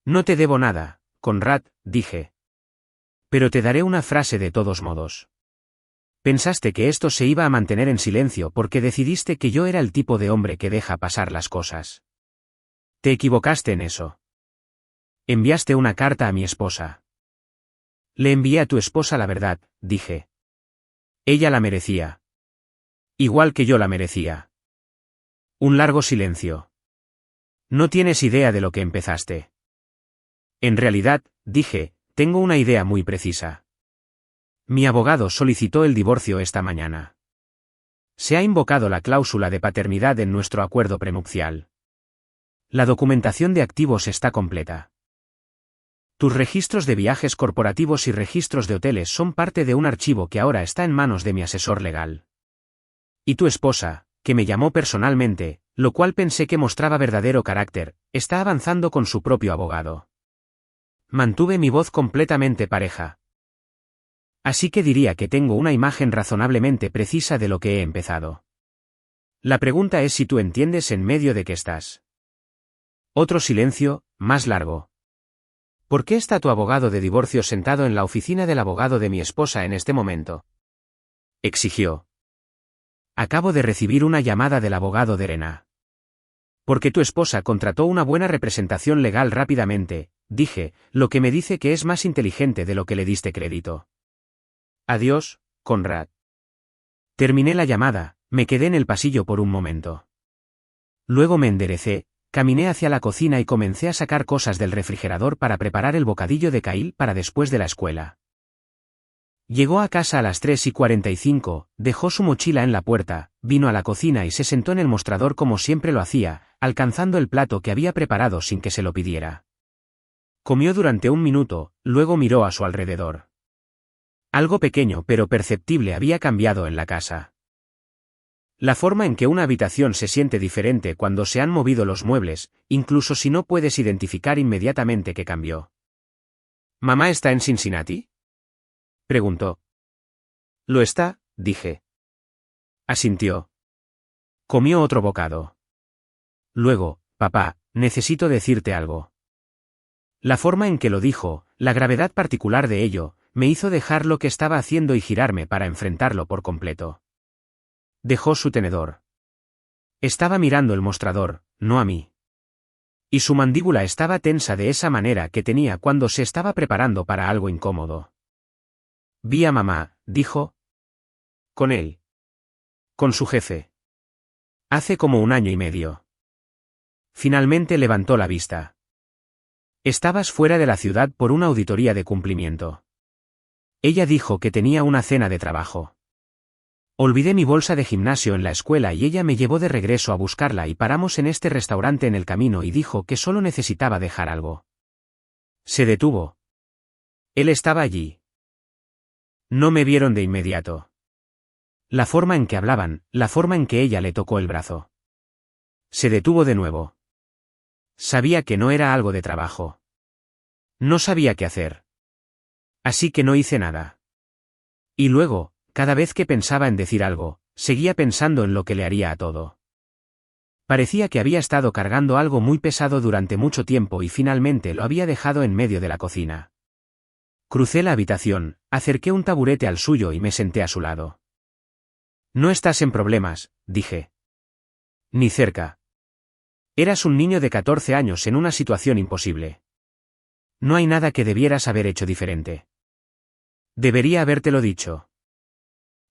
No te debo nada, Conrad, dije. Pero te daré una frase de todos modos. Pensaste que esto se iba a mantener en silencio porque decidiste que yo era el tipo de hombre que deja pasar las cosas. Te equivocaste en eso. Enviaste una carta a mi esposa. Le envié a tu esposa la verdad, dije. Ella la merecía. Igual que yo la merecía. Un largo silencio. No tienes idea de lo que empezaste. En realidad, dije, tengo una idea muy precisa. Mi abogado solicitó el divorcio esta mañana. Se ha invocado la cláusula de paternidad en nuestro acuerdo prenupcial. La documentación de activos está completa. Tus registros de viajes corporativos y registros de hoteles son parte de un archivo que ahora está en manos de mi asesor legal. Y tu esposa, que me llamó personalmente, lo cual pensé que mostraba verdadero carácter, está avanzando con su propio abogado. Mantuve mi voz completamente pareja. Así que diría que tengo una imagen razonablemente precisa de lo que he empezado. La pregunta es si tú entiendes en medio de qué estás. Otro silencio, más largo. ¿Por qué está tu abogado de divorcio sentado en la oficina del abogado de mi esposa en este momento? Exigió. Acabo de recibir una llamada del abogado de Elena. Porque tu esposa contrató una buena representación legal rápidamente, dije, lo que me dice que es más inteligente de lo que le diste crédito. Adiós, Conrad. Terminé la llamada, me quedé en el pasillo por un momento. Luego me enderecé, caminé hacia la cocina y comencé a sacar cosas del refrigerador para preparar el bocadillo de Kyle para después de la escuela. Llegó a casa a las 3:45, dejó su mochila en la puerta, vino a la cocina y se sentó en el mostrador como siempre lo hacía, alcanzando el plato que había preparado sin que se lo pidiera. Comió durante un minuto, luego miró a su alrededor. Algo pequeño pero perceptible había cambiado en la casa. La forma en que una habitación se siente diferente cuando se han movido los muebles, incluso si no puedes identificar inmediatamente qué cambió. ¿Mamá está en Cincinnati?, preguntó. Lo está, dije. Asintió. Comió otro bocado. Luego, papá, necesito decirte algo. La forma en que lo dijo, la gravedad particular de ello, me hizo dejar lo que estaba haciendo y girarme para enfrentarlo por completo. Dejó su tenedor. Estaba mirando el mostrador, no a mí. Y su mandíbula estaba tensa de esa manera que tenía cuando se estaba preparando para algo incómodo. Vi a mamá, dijo. Con él. Con su jefe. Hace como 1 año y medio. Finalmente levantó la vista. Estabas fuera de la ciudad por una auditoría de cumplimiento. Ella dijo que tenía una cena de trabajo. Olvidé mi bolsa de gimnasio en la escuela y ella me llevó de regreso a buscarla y paramos en este restaurante en el camino y dijo que solo necesitaba dejar algo. Se detuvo. Él estaba allí. No me vieron de inmediato. La forma en que hablaban, la forma en que ella le tocó el brazo. Se detuvo de nuevo. Sabía que no era algo de trabajo. No sabía qué hacer. Así que no hice nada. Y luego, cada vez que pensaba en decir algo, seguía pensando en lo que le haría a todo. Parecía que había estado cargando algo muy pesado durante mucho tiempo y finalmente lo había dejado en medio de la cocina. Crucé la habitación, acerqué un taburete al suyo y me senté a su lado. No estás en problemas, dije. Ni cerca. Eras un niño de 14 años en una situación imposible. No hay nada que debieras haber hecho diferente. Debería habértelo dicho.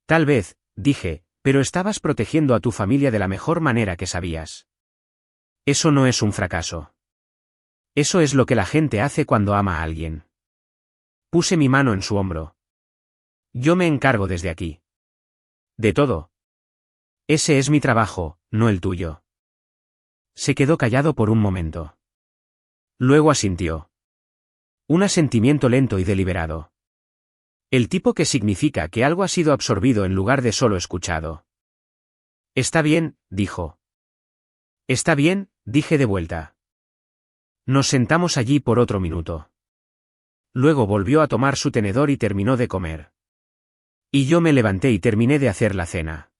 Tal vez, dije, pero estabas protegiendo a tu familia de la mejor manera que sabías. Eso no es un fracaso. Eso es lo que la gente hace cuando ama a alguien. Puse mi mano en su hombro. Yo me encargo desde aquí. De todo. Ese es mi trabajo, no el tuyo. Se quedó callado por un momento. Luego asintió. Un asentimiento lento y deliberado. El tipo que significa que algo ha sido absorbido en lugar de solo escuchado. Está bien, dijo. Está bien, dije de vuelta. Nos sentamos allí por otro minuto. Luego volvió a tomar su tenedor y terminó de comer. Y yo me levanté y terminé de hacer la cena.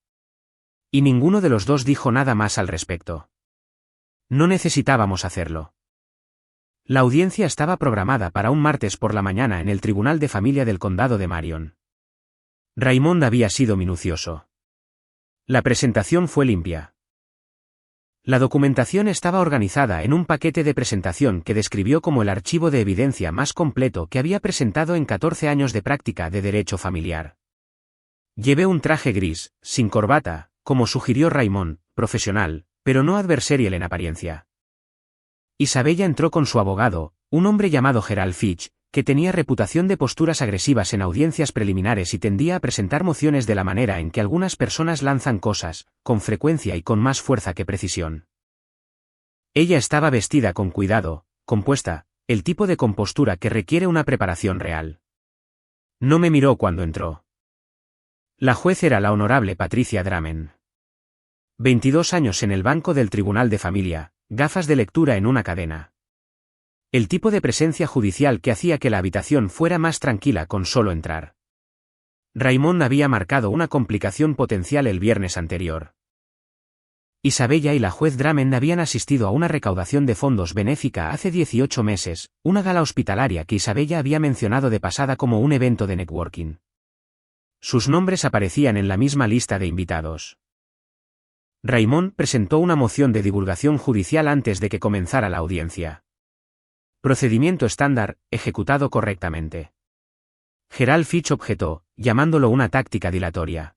Y ninguno de los dos dijo nada más al respecto. No necesitábamos hacerlo. La audiencia estaba programada para un martes por la mañana en el Tribunal de Familia del Condado de Marion. Raymond había sido minucioso. La presentación fue limpia. La documentación estaba organizada en un paquete de presentación que describió como el archivo de evidencia más completo que había presentado en 14 años de práctica de derecho familiar. Llevé un traje gris, sin corbata, como sugirió Raymond, profesional, pero no adversarial en apariencia. Isabella entró con su abogado, un hombre llamado Gerald Fitch, que tenía reputación de posturas agresivas en audiencias preliminares y tendía a presentar mociones de la manera en que algunas personas lanzan cosas, con frecuencia y con más fuerza que precisión. Ella estaba vestida con cuidado, compuesta, el tipo de compostura que requiere una preparación real. No me miró cuando entró. La juez era la honorable Patricia Dramen. 22 años en el banco del Tribunal de Familia, gafas de lectura en una cadena. El tipo de presencia judicial que hacía que la habitación fuera más tranquila con solo entrar. Raymond había marcado una complicación potencial el viernes anterior. Isabella y la juez Dramen habían asistido a una recaudación de fondos benéfica hace 18 meses, una gala hospitalaria que Isabella había mencionado de pasada como un evento de networking. Sus nombres aparecían en la misma lista de invitados. Raymond presentó una moción de divulgación judicial antes de que comenzara la audiencia. Procedimiento estándar, ejecutado correctamente. Gerald Fitch objetó, llamándolo una táctica dilatoria.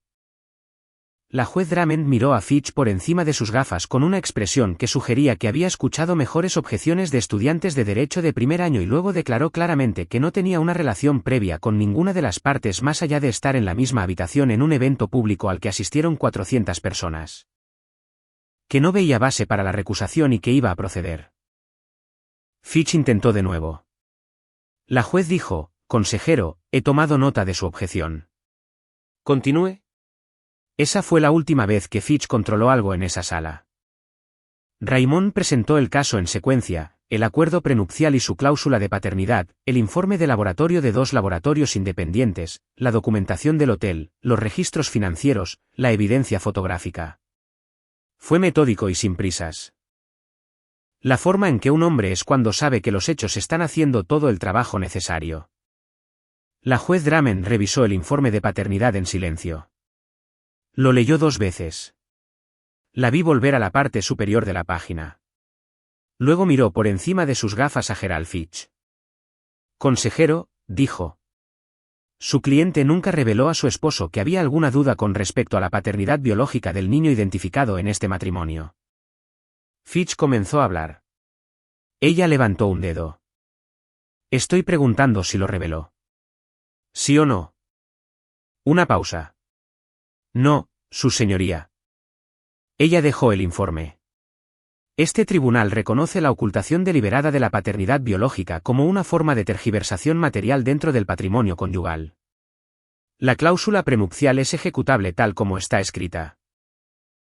La juez Dramen miró a Fitch por encima de sus gafas con una expresión que sugería que había escuchado mejores objeciones de estudiantes de derecho de primer año y luego declaró claramente que no tenía una relación previa con ninguna de las partes más allá de estar en la misma habitación en un evento público al que asistieron 400 personas. Que no veía base para la recusación y que iba a proceder. Fitch intentó de nuevo. La juez dijo, consejero, he tomado nota de su objeción. Continúe. Esa fue la última vez que Fitch controló algo en esa sala. Raymond presentó el caso en secuencia, el acuerdo prenupcial y su cláusula de paternidad, el informe de laboratorio de 2 laboratorios independientes, la documentación del hotel, los registros financieros, la evidencia fotográfica. Fue metódico y sin prisas. La forma en que un hombre es cuando sabe que los hechos están haciendo todo el trabajo necesario. La juez Dramen revisó el informe de paternidad en silencio. Lo leyó 2 veces. La vi volver a la parte superior de la página. Luego miró por encima de sus gafas a Gerald Fitch. Consejero, dijo. Su cliente nunca reveló a su esposo que había alguna duda con respecto a la paternidad biológica del niño identificado en este matrimonio. Fitch comenzó a hablar. Ella levantó un dedo. Estoy preguntando si lo reveló. ¿Sí o no? Una pausa. No, su señoría. Ella dejó el informe. Este tribunal reconoce la ocultación deliberada de la paternidad biológica como una forma de tergiversación material dentro del patrimonio conyugal. La cláusula prenupcial es ejecutable tal como está escrita.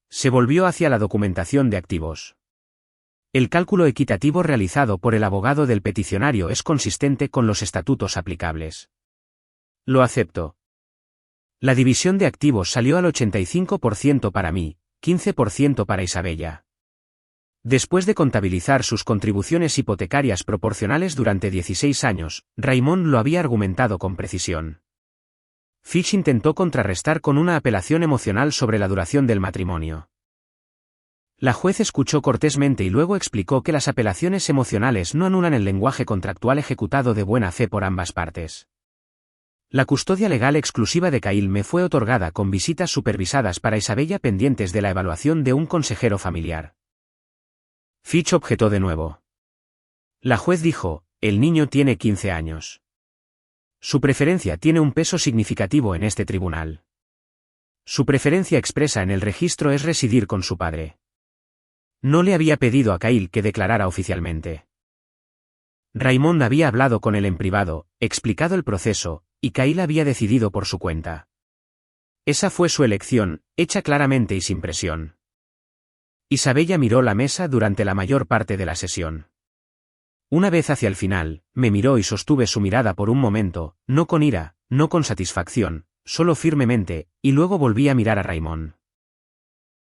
Se volvió hacia la documentación de activos. El cálculo equitativo realizado por el abogado del peticionario es consistente con los estatutos aplicables. Lo acepto. La división de activos salió al 85% para mí, 15% para Isabella. Después de contabilizar sus contribuciones hipotecarias proporcionales durante 16 años, Raymond lo había argumentado con precisión. Fitch intentó contrarrestar con una apelación emocional sobre la duración del matrimonio. La juez escuchó cortésmente y luego explicó que las apelaciones emocionales no anulan el lenguaje contractual ejecutado de buena fe por ambas partes. La custodia legal exclusiva de Kyle me fue otorgada con visitas supervisadas para Isabella pendientes de la evaluación de un consejero familiar. Fitch objetó de nuevo. La juez dijo, el niño tiene 15 años. Su preferencia tiene un peso significativo en este tribunal. Su preferencia expresa en el registro es residir con su padre. No le había pedido a Kyle que declarara oficialmente. Raymond había hablado con él en privado, explicado el proceso, y Kyle había decidido por su cuenta. Esa fue su elección, hecha claramente y sin presión. Isabella miró la mesa durante la mayor parte de la sesión. Una vez hacia el final, me miró y sostuve su mirada por un momento, no con ira, no con satisfacción, solo firmemente, y luego volví a mirar a Raymond.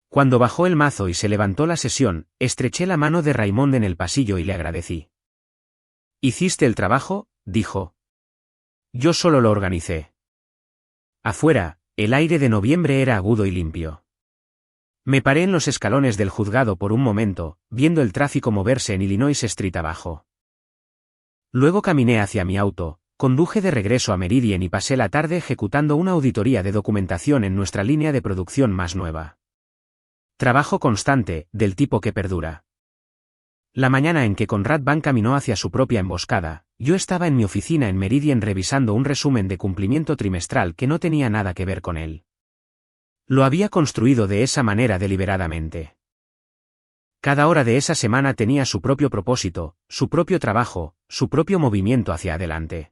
Cuando bajó el mazo y se levantó la sesión, estreché la mano de Raymond en el pasillo y le agradecí. «¿Hiciste el trabajo?», dijo. «Yo solo lo organicé». Afuera, el aire de noviembre era agudo y limpio. Me paré en los escalones del juzgado por un momento, viendo el tráfico moverse en Illinois Street abajo. Luego caminé hacia mi auto, conduje de regreso a Meridian y pasé la tarde ejecutando una auditoría de documentación en nuestra línea de producción más nueva. Trabajo constante, del tipo que perdura. La mañana en que Conrad Bank caminó hacia su propia emboscada, yo estaba en mi oficina en Meridian revisando un resumen de cumplimiento trimestral que no tenía nada que ver con él. Lo había construido de esa manera deliberadamente. Cada hora de esa semana tenía su propio propósito, su propio trabajo, su propio movimiento hacia adelante.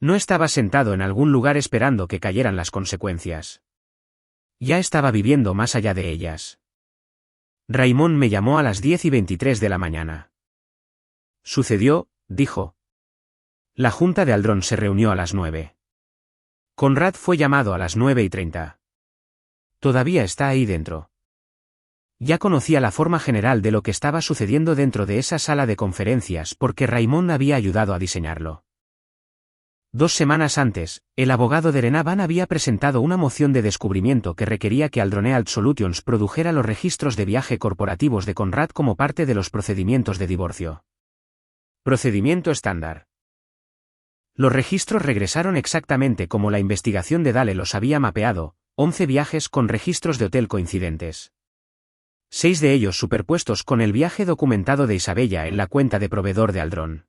No estaba sentado en algún lugar esperando que cayeran las consecuencias. Ya estaba viviendo más allá de ellas. Raymond me llamó a las 10:23 de la mañana. Sucedió, dijo. La junta de Aldron se reunió a las 9. Conrad fue llamado a las 9:30. Todavía está ahí dentro. Ya conocía la forma general de lo que estaba sucediendo dentro de esa sala de conferencias porque Raymond había ayudado a diseñarlo. 2 semanas antes, el abogado de Renavan había presentado una moción de descubrimiento que requería que Aldroneald Solutions produjera los registros de viaje corporativos de Conrad como parte de los procedimientos de divorcio. Procedimiento estándar. Los registros regresaron exactamente como la investigación de Dale los había mapeado, 11 viajes con registros de hotel coincidentes. 6 de ellos superpuestos con el viaje documentado de Isabella en la cuenta de proveedor de Aldron.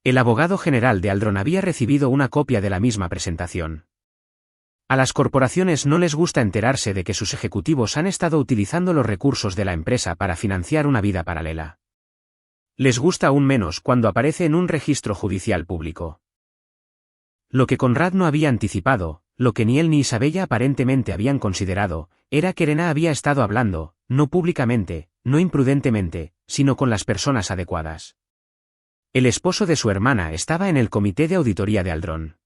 El abogado general de Aldron había recibido una copia de la misma presentación. A las corporaciones no les gusta enterarse de que sus ejecutivos han estado utilizando los recursos de la empresa para financiar una vida paralela. Les gusta aún menos cuando aparece en un registro judicial público. Lo que Conrad no había anticipado, lo que ni él ni Isabella aparentemente habían considerado, era que Rena había estado hablando, no públicamente, no imprudentemente, sino con las personas adecuadas. El esposo de su hermana estaba en el comité de auditoría de Aldron.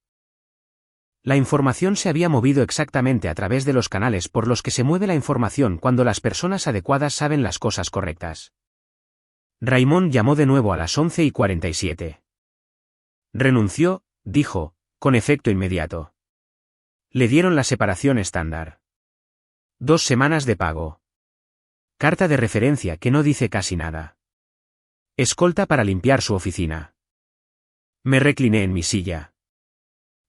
La información se había movido exactamente a través de los canales por los que se mueve la información cuando las personas adecuadas saben las cosas correctas. Raymond llamó de nuevo a las 11:47. Renunció, dijo, con efecto inmediato. Le dieron la separación estándar. 2 semanas de pago. Carta de referencia que no dice casi nada. Escolta para limpiar su oficina. Me recliné en mi silla.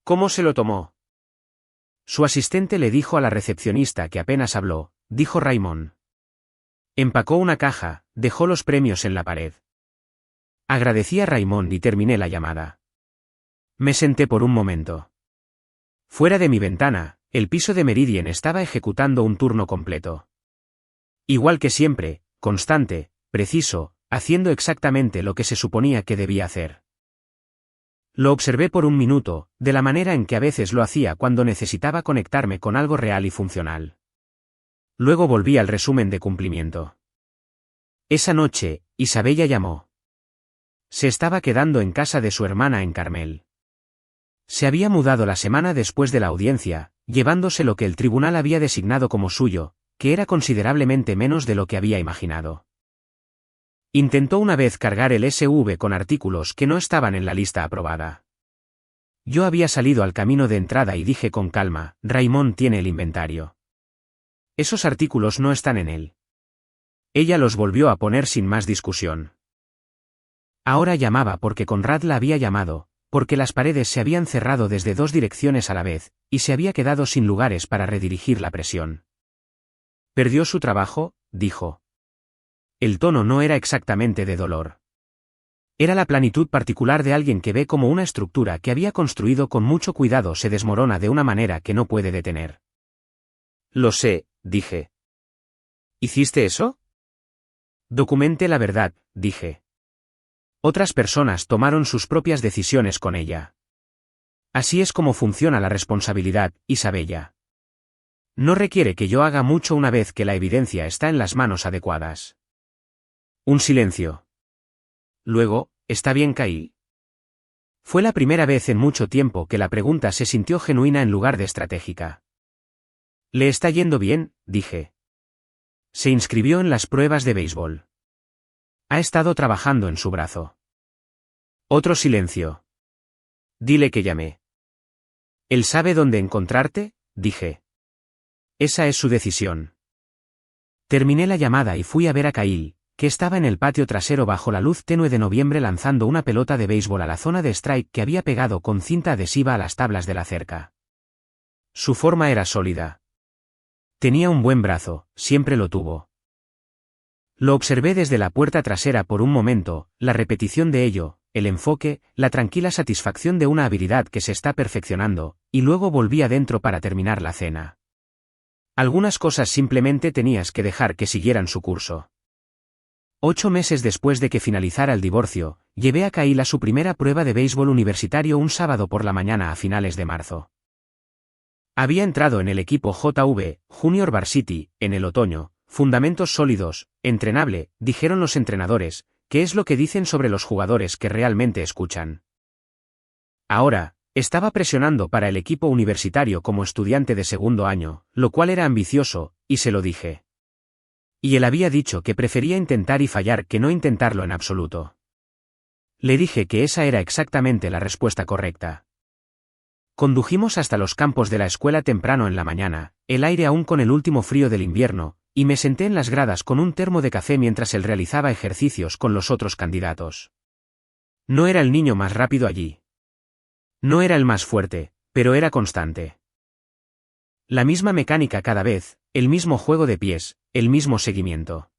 ¿Cómo se lo tomó? Su asistente le dijo a la recepcionista que apenas habló, dijo Raymond. Empacó una caja, dejó los premios en la pared. Agradecí a Raymond y terminé la llamada. Me senté por un momento. Fuera de mi ventana, el piso de Meridian estaba ejecutando un turno completo. Igual que siempre, constante, preciso, haciendo exactamente lo que se suponía que debía hacer. Lo observé por un minuto, de la manera en que a veces lo hacía cuando necesitaba conectarme con algo real y funcional. Luego volví al resumen de cumplimiento. Esa noche, Isabella llamó. Se estaba quedando en casa de su hermana en Carmel. Se había mudado la semana después de la audiencia, llevándose lo que el tribunal había designado como suyo, que era considerablemente menos de lo que había imaginado. Intentó una vez cargar el SV con artículos que no estaban en la lista aprobada. Yo había salido al camino de entrada y dije con calma, Raymond tiene el inventario. Esos artículos no están en él. Ella los volvió a poner sin más discusión. Ahora llamaba porque Conrad la había llamado, porque las paredes se habían cerrado desde 2 direcciones a la vez, y se había quedado sin lugares para redirigir la presión. ¿Perdió su trabajo?, dijo. El tono no era exactamente de dolor. Era la planitud particular de alguien que ve cómo una estructura que había construido con mucho cuidado se desmorona de una manera que no puede detener. Lo sé, dije. ¿Hiciste eso? Documente la verdad, dije. Otras personas tomaron sus propias decisiones con ella. Así es como funciona la responsabilidad, Isabella. No requiere que yo haga mucho una vez que la evidencia está en las manos adecuadas. Un silencio. Luego, ¿está bien, Kyle? Fue la primera vez en mucho tiempo que la pregunta se sintió genuina en lugar de estratégica. Le está yendo bien, dije. Se inscribió en las pruebas de béisbol. Ha estado trabajando en su brazo. Otro silencio. Dile que llamé. ¿Él sabe dónde encontrarte? Dije. Esa es su decisión. Terminé la llamada y fui a ver a Kyle, que estaba en el patio trasero bajo la luz tenue de noviembre lanzando una pelota de béisbol a la zona de strike que había pegado con cinta adhesiva a las tablas de la cerca. Su forma era sólida. Tenía un buen brazo, siempre lo tuvo. Lo observé desde la puerta trasera por un momento, la repetición de ello, el enfoque, la tranquila satisfacción de una habilidad que se está perfeccionando, y luego volví adentro para terminar la cena. Algunas cosas simplemente tenías que dejar que siguieran su curso. 8 meses después de que finalizara el divorcio, llevé a Kyle a su primera prueba de béisbol universitario un sábado por la mañana a finales de marzo. Había entrado en el equipo JV, Junior Varsity, en el otoño, fundamentos sólidos, entrenable, dijeron los entrenadores, que es lo que dicen sobre los jugadores que realmente escuchan. Ahora, estaba presionando para el equipo universitario como estudiante de segundo año, lo cual era ambicioso, y se lo dije. Y él había dicho que prefería intentar y fallar que no intentarlo en absoluto. Le dije que esa era exactamente la respuesta correcta. Condujimos hasta los campos de la escuela temprano en la mañana, el aire aún con el último frío del invierno, y me senté en las gradas con un termo de café mientras él realizaba ejercicios con los otros candidatos. No era el niño más rápido allí. No era el más fuerte, pero era constante. La misma mecánica cada vez, el mismo juego de pies, el mismo seguimiento.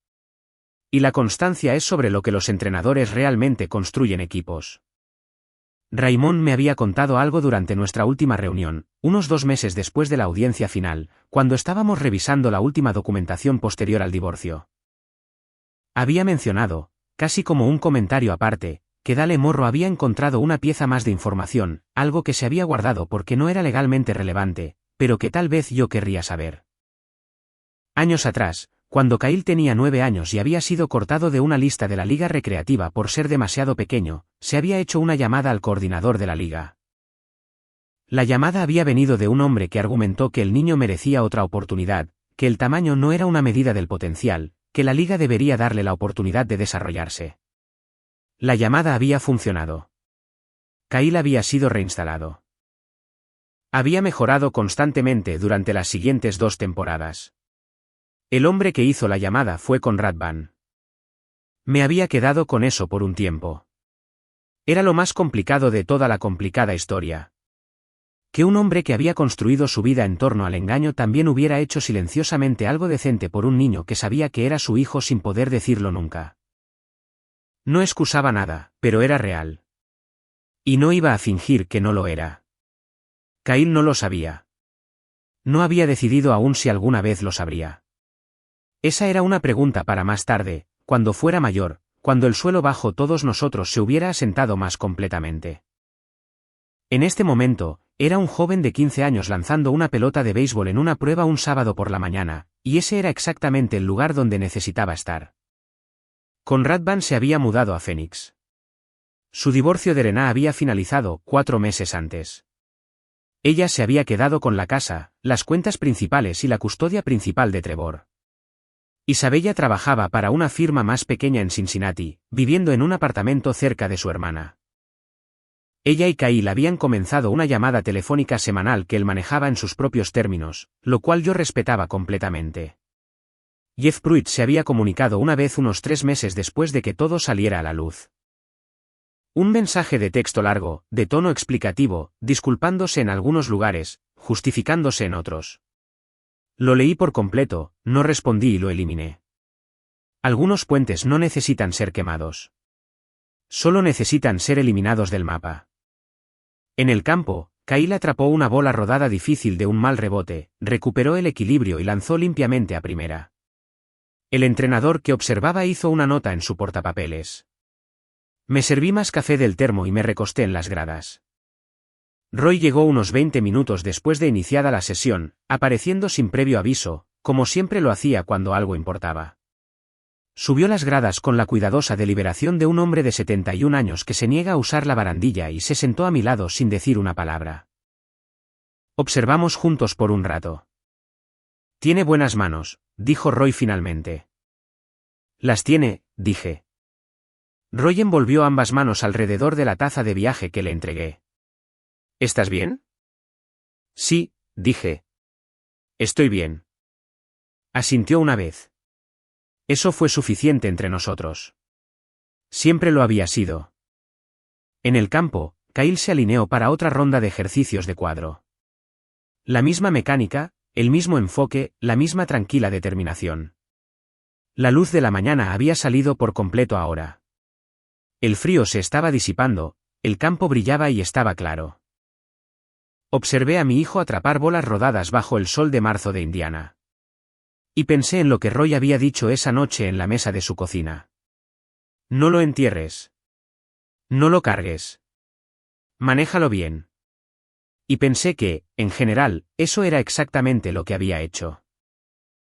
Y la constancia es sobre lo que los entrenadores realmente construyen equipos. Raymond me había contado algo durante nuestra última reunión, unos 2 meses después de la audiencia final, cuando estábamos revisando la última documentación posterior al divorcio. Había mencionado, casi como un comentario aparte, que Dale Morro había encontrado una pieza más de información, algo que se había guardado porque no era legalmente relevante, pero que tal vez yo querría saber. Años atrás, cuando Kyle tenía 9 años y había sido cortado de una lista de la liga recreativa por ser demasiado pequeño, se había hecho una llamada al coordinador de la liga. La llamada había venido de un hombre que argumentó que el niño merecía otra oportunidad, que el tamaño no era una medida del potencial, que la liga debería darle la oportunidad de desarrollarse. La llamada había funcionado. Kyle había sido reinstalado. Había mejorado constantemente durante las siguientes 2 temporadas. El hombre que hizo la llamada fue Conrad Van. Me había quedado con eso por un tiempo. Era lo más complicado de toda la complicada historia. Que un hombre que había construido su vida en torno al engaño también hubiera hecho silenciosamente algo decente por un niño que sabía que era su hijo sin poder decirlo nunca. No excusaba nada, pero era real. Y no iba a fingir que no lo era. Kyle no lo sabía. No había decidido aún si alguna vez lo sabría. Esa era una pregunta para más tarde, cuando fuera mayor, cuando el suelo bajo todos nosotros se hubiera asentado más completamente. En este momento, era un joven de 15 años lanzando una pelota de béisbol en una prueba un sábado por la mañana, y ese era exactamente el lugar donde necesitaba estar. Conrad Van se había mudado a Phoenix. Su divorcio de Rena había finalizado 4 meses antes. Ella se había quedado con la casa, las cuentas principales y la custodia principal de Trevor. Isabella trabajaba para una firma más pequeña en Cincinnati, viviendo en un apartamento cerca de su hermana. Ella y Kyle habían comenzado una llamada telefónica semanal que él manejaba en sus propios términos, lo cual yo respetaba completamente. Jeff Pruitt se había comunicado una vez unos 3 meses después de que todo saliera a la luz. Un mensaje de texto largo, de tono explicativo, disculpándose en algunos lugares, justificándose en otros. Lo leí por completo, no respondí y lo eliminé. Algunos puentes no necesitan ser quemados. Solo necesitan ser eliminados del mapa. En el campo, Kyle atrapó una bola rodada difícil de un mal rebote, recuperó el equilibrio y lanzó limpiamente a primera. El entrenador que observaba hizo una nota en su portapapeles. Me serví más café del termo y me recosté en las gradas. Roy llegó unos 20 minutos después de iniciada la sesión, apareciendo sin previo aviso, como siempre lo hacía cuando algo importaba. Subió las gradas con la cuidadosa deliberación de un hombre de 71 años que se niega a usar la barandilla y se sentó a mi lado sin decir una palabra. Observamos juntos por un rato. Tiene buenas manos, dijo Roy finalmente. Las tiene, dije. Roy envolvió ambas manos alrededor de la taza de viaje que le entregué. ¿Estás bien? Sí, dije. Estoy bien. Asintió una vez. Eso fue suficiente entre nosotros. Siempre lo había sido. En el campo, Kyle se alineó para otra ronda de ejercicios de cuadro. La misma mecánica, el mismo enfoque, la misma tranquila determinación. La luz de la mañana había salido por completo ahora. El frío se estaba disipando, el campo brillaba y estaba claro. Observé a mi hijo atrapar bolas rodadas bajo el sol de marzo de Indiana. Y pensé en lo que Roy había dicho esa noche en la mesa de su cocina. No lo entierres. No lo cargues. Manéjalo bien. Y pensé que, en general, eso era exactamente lo que había hecho.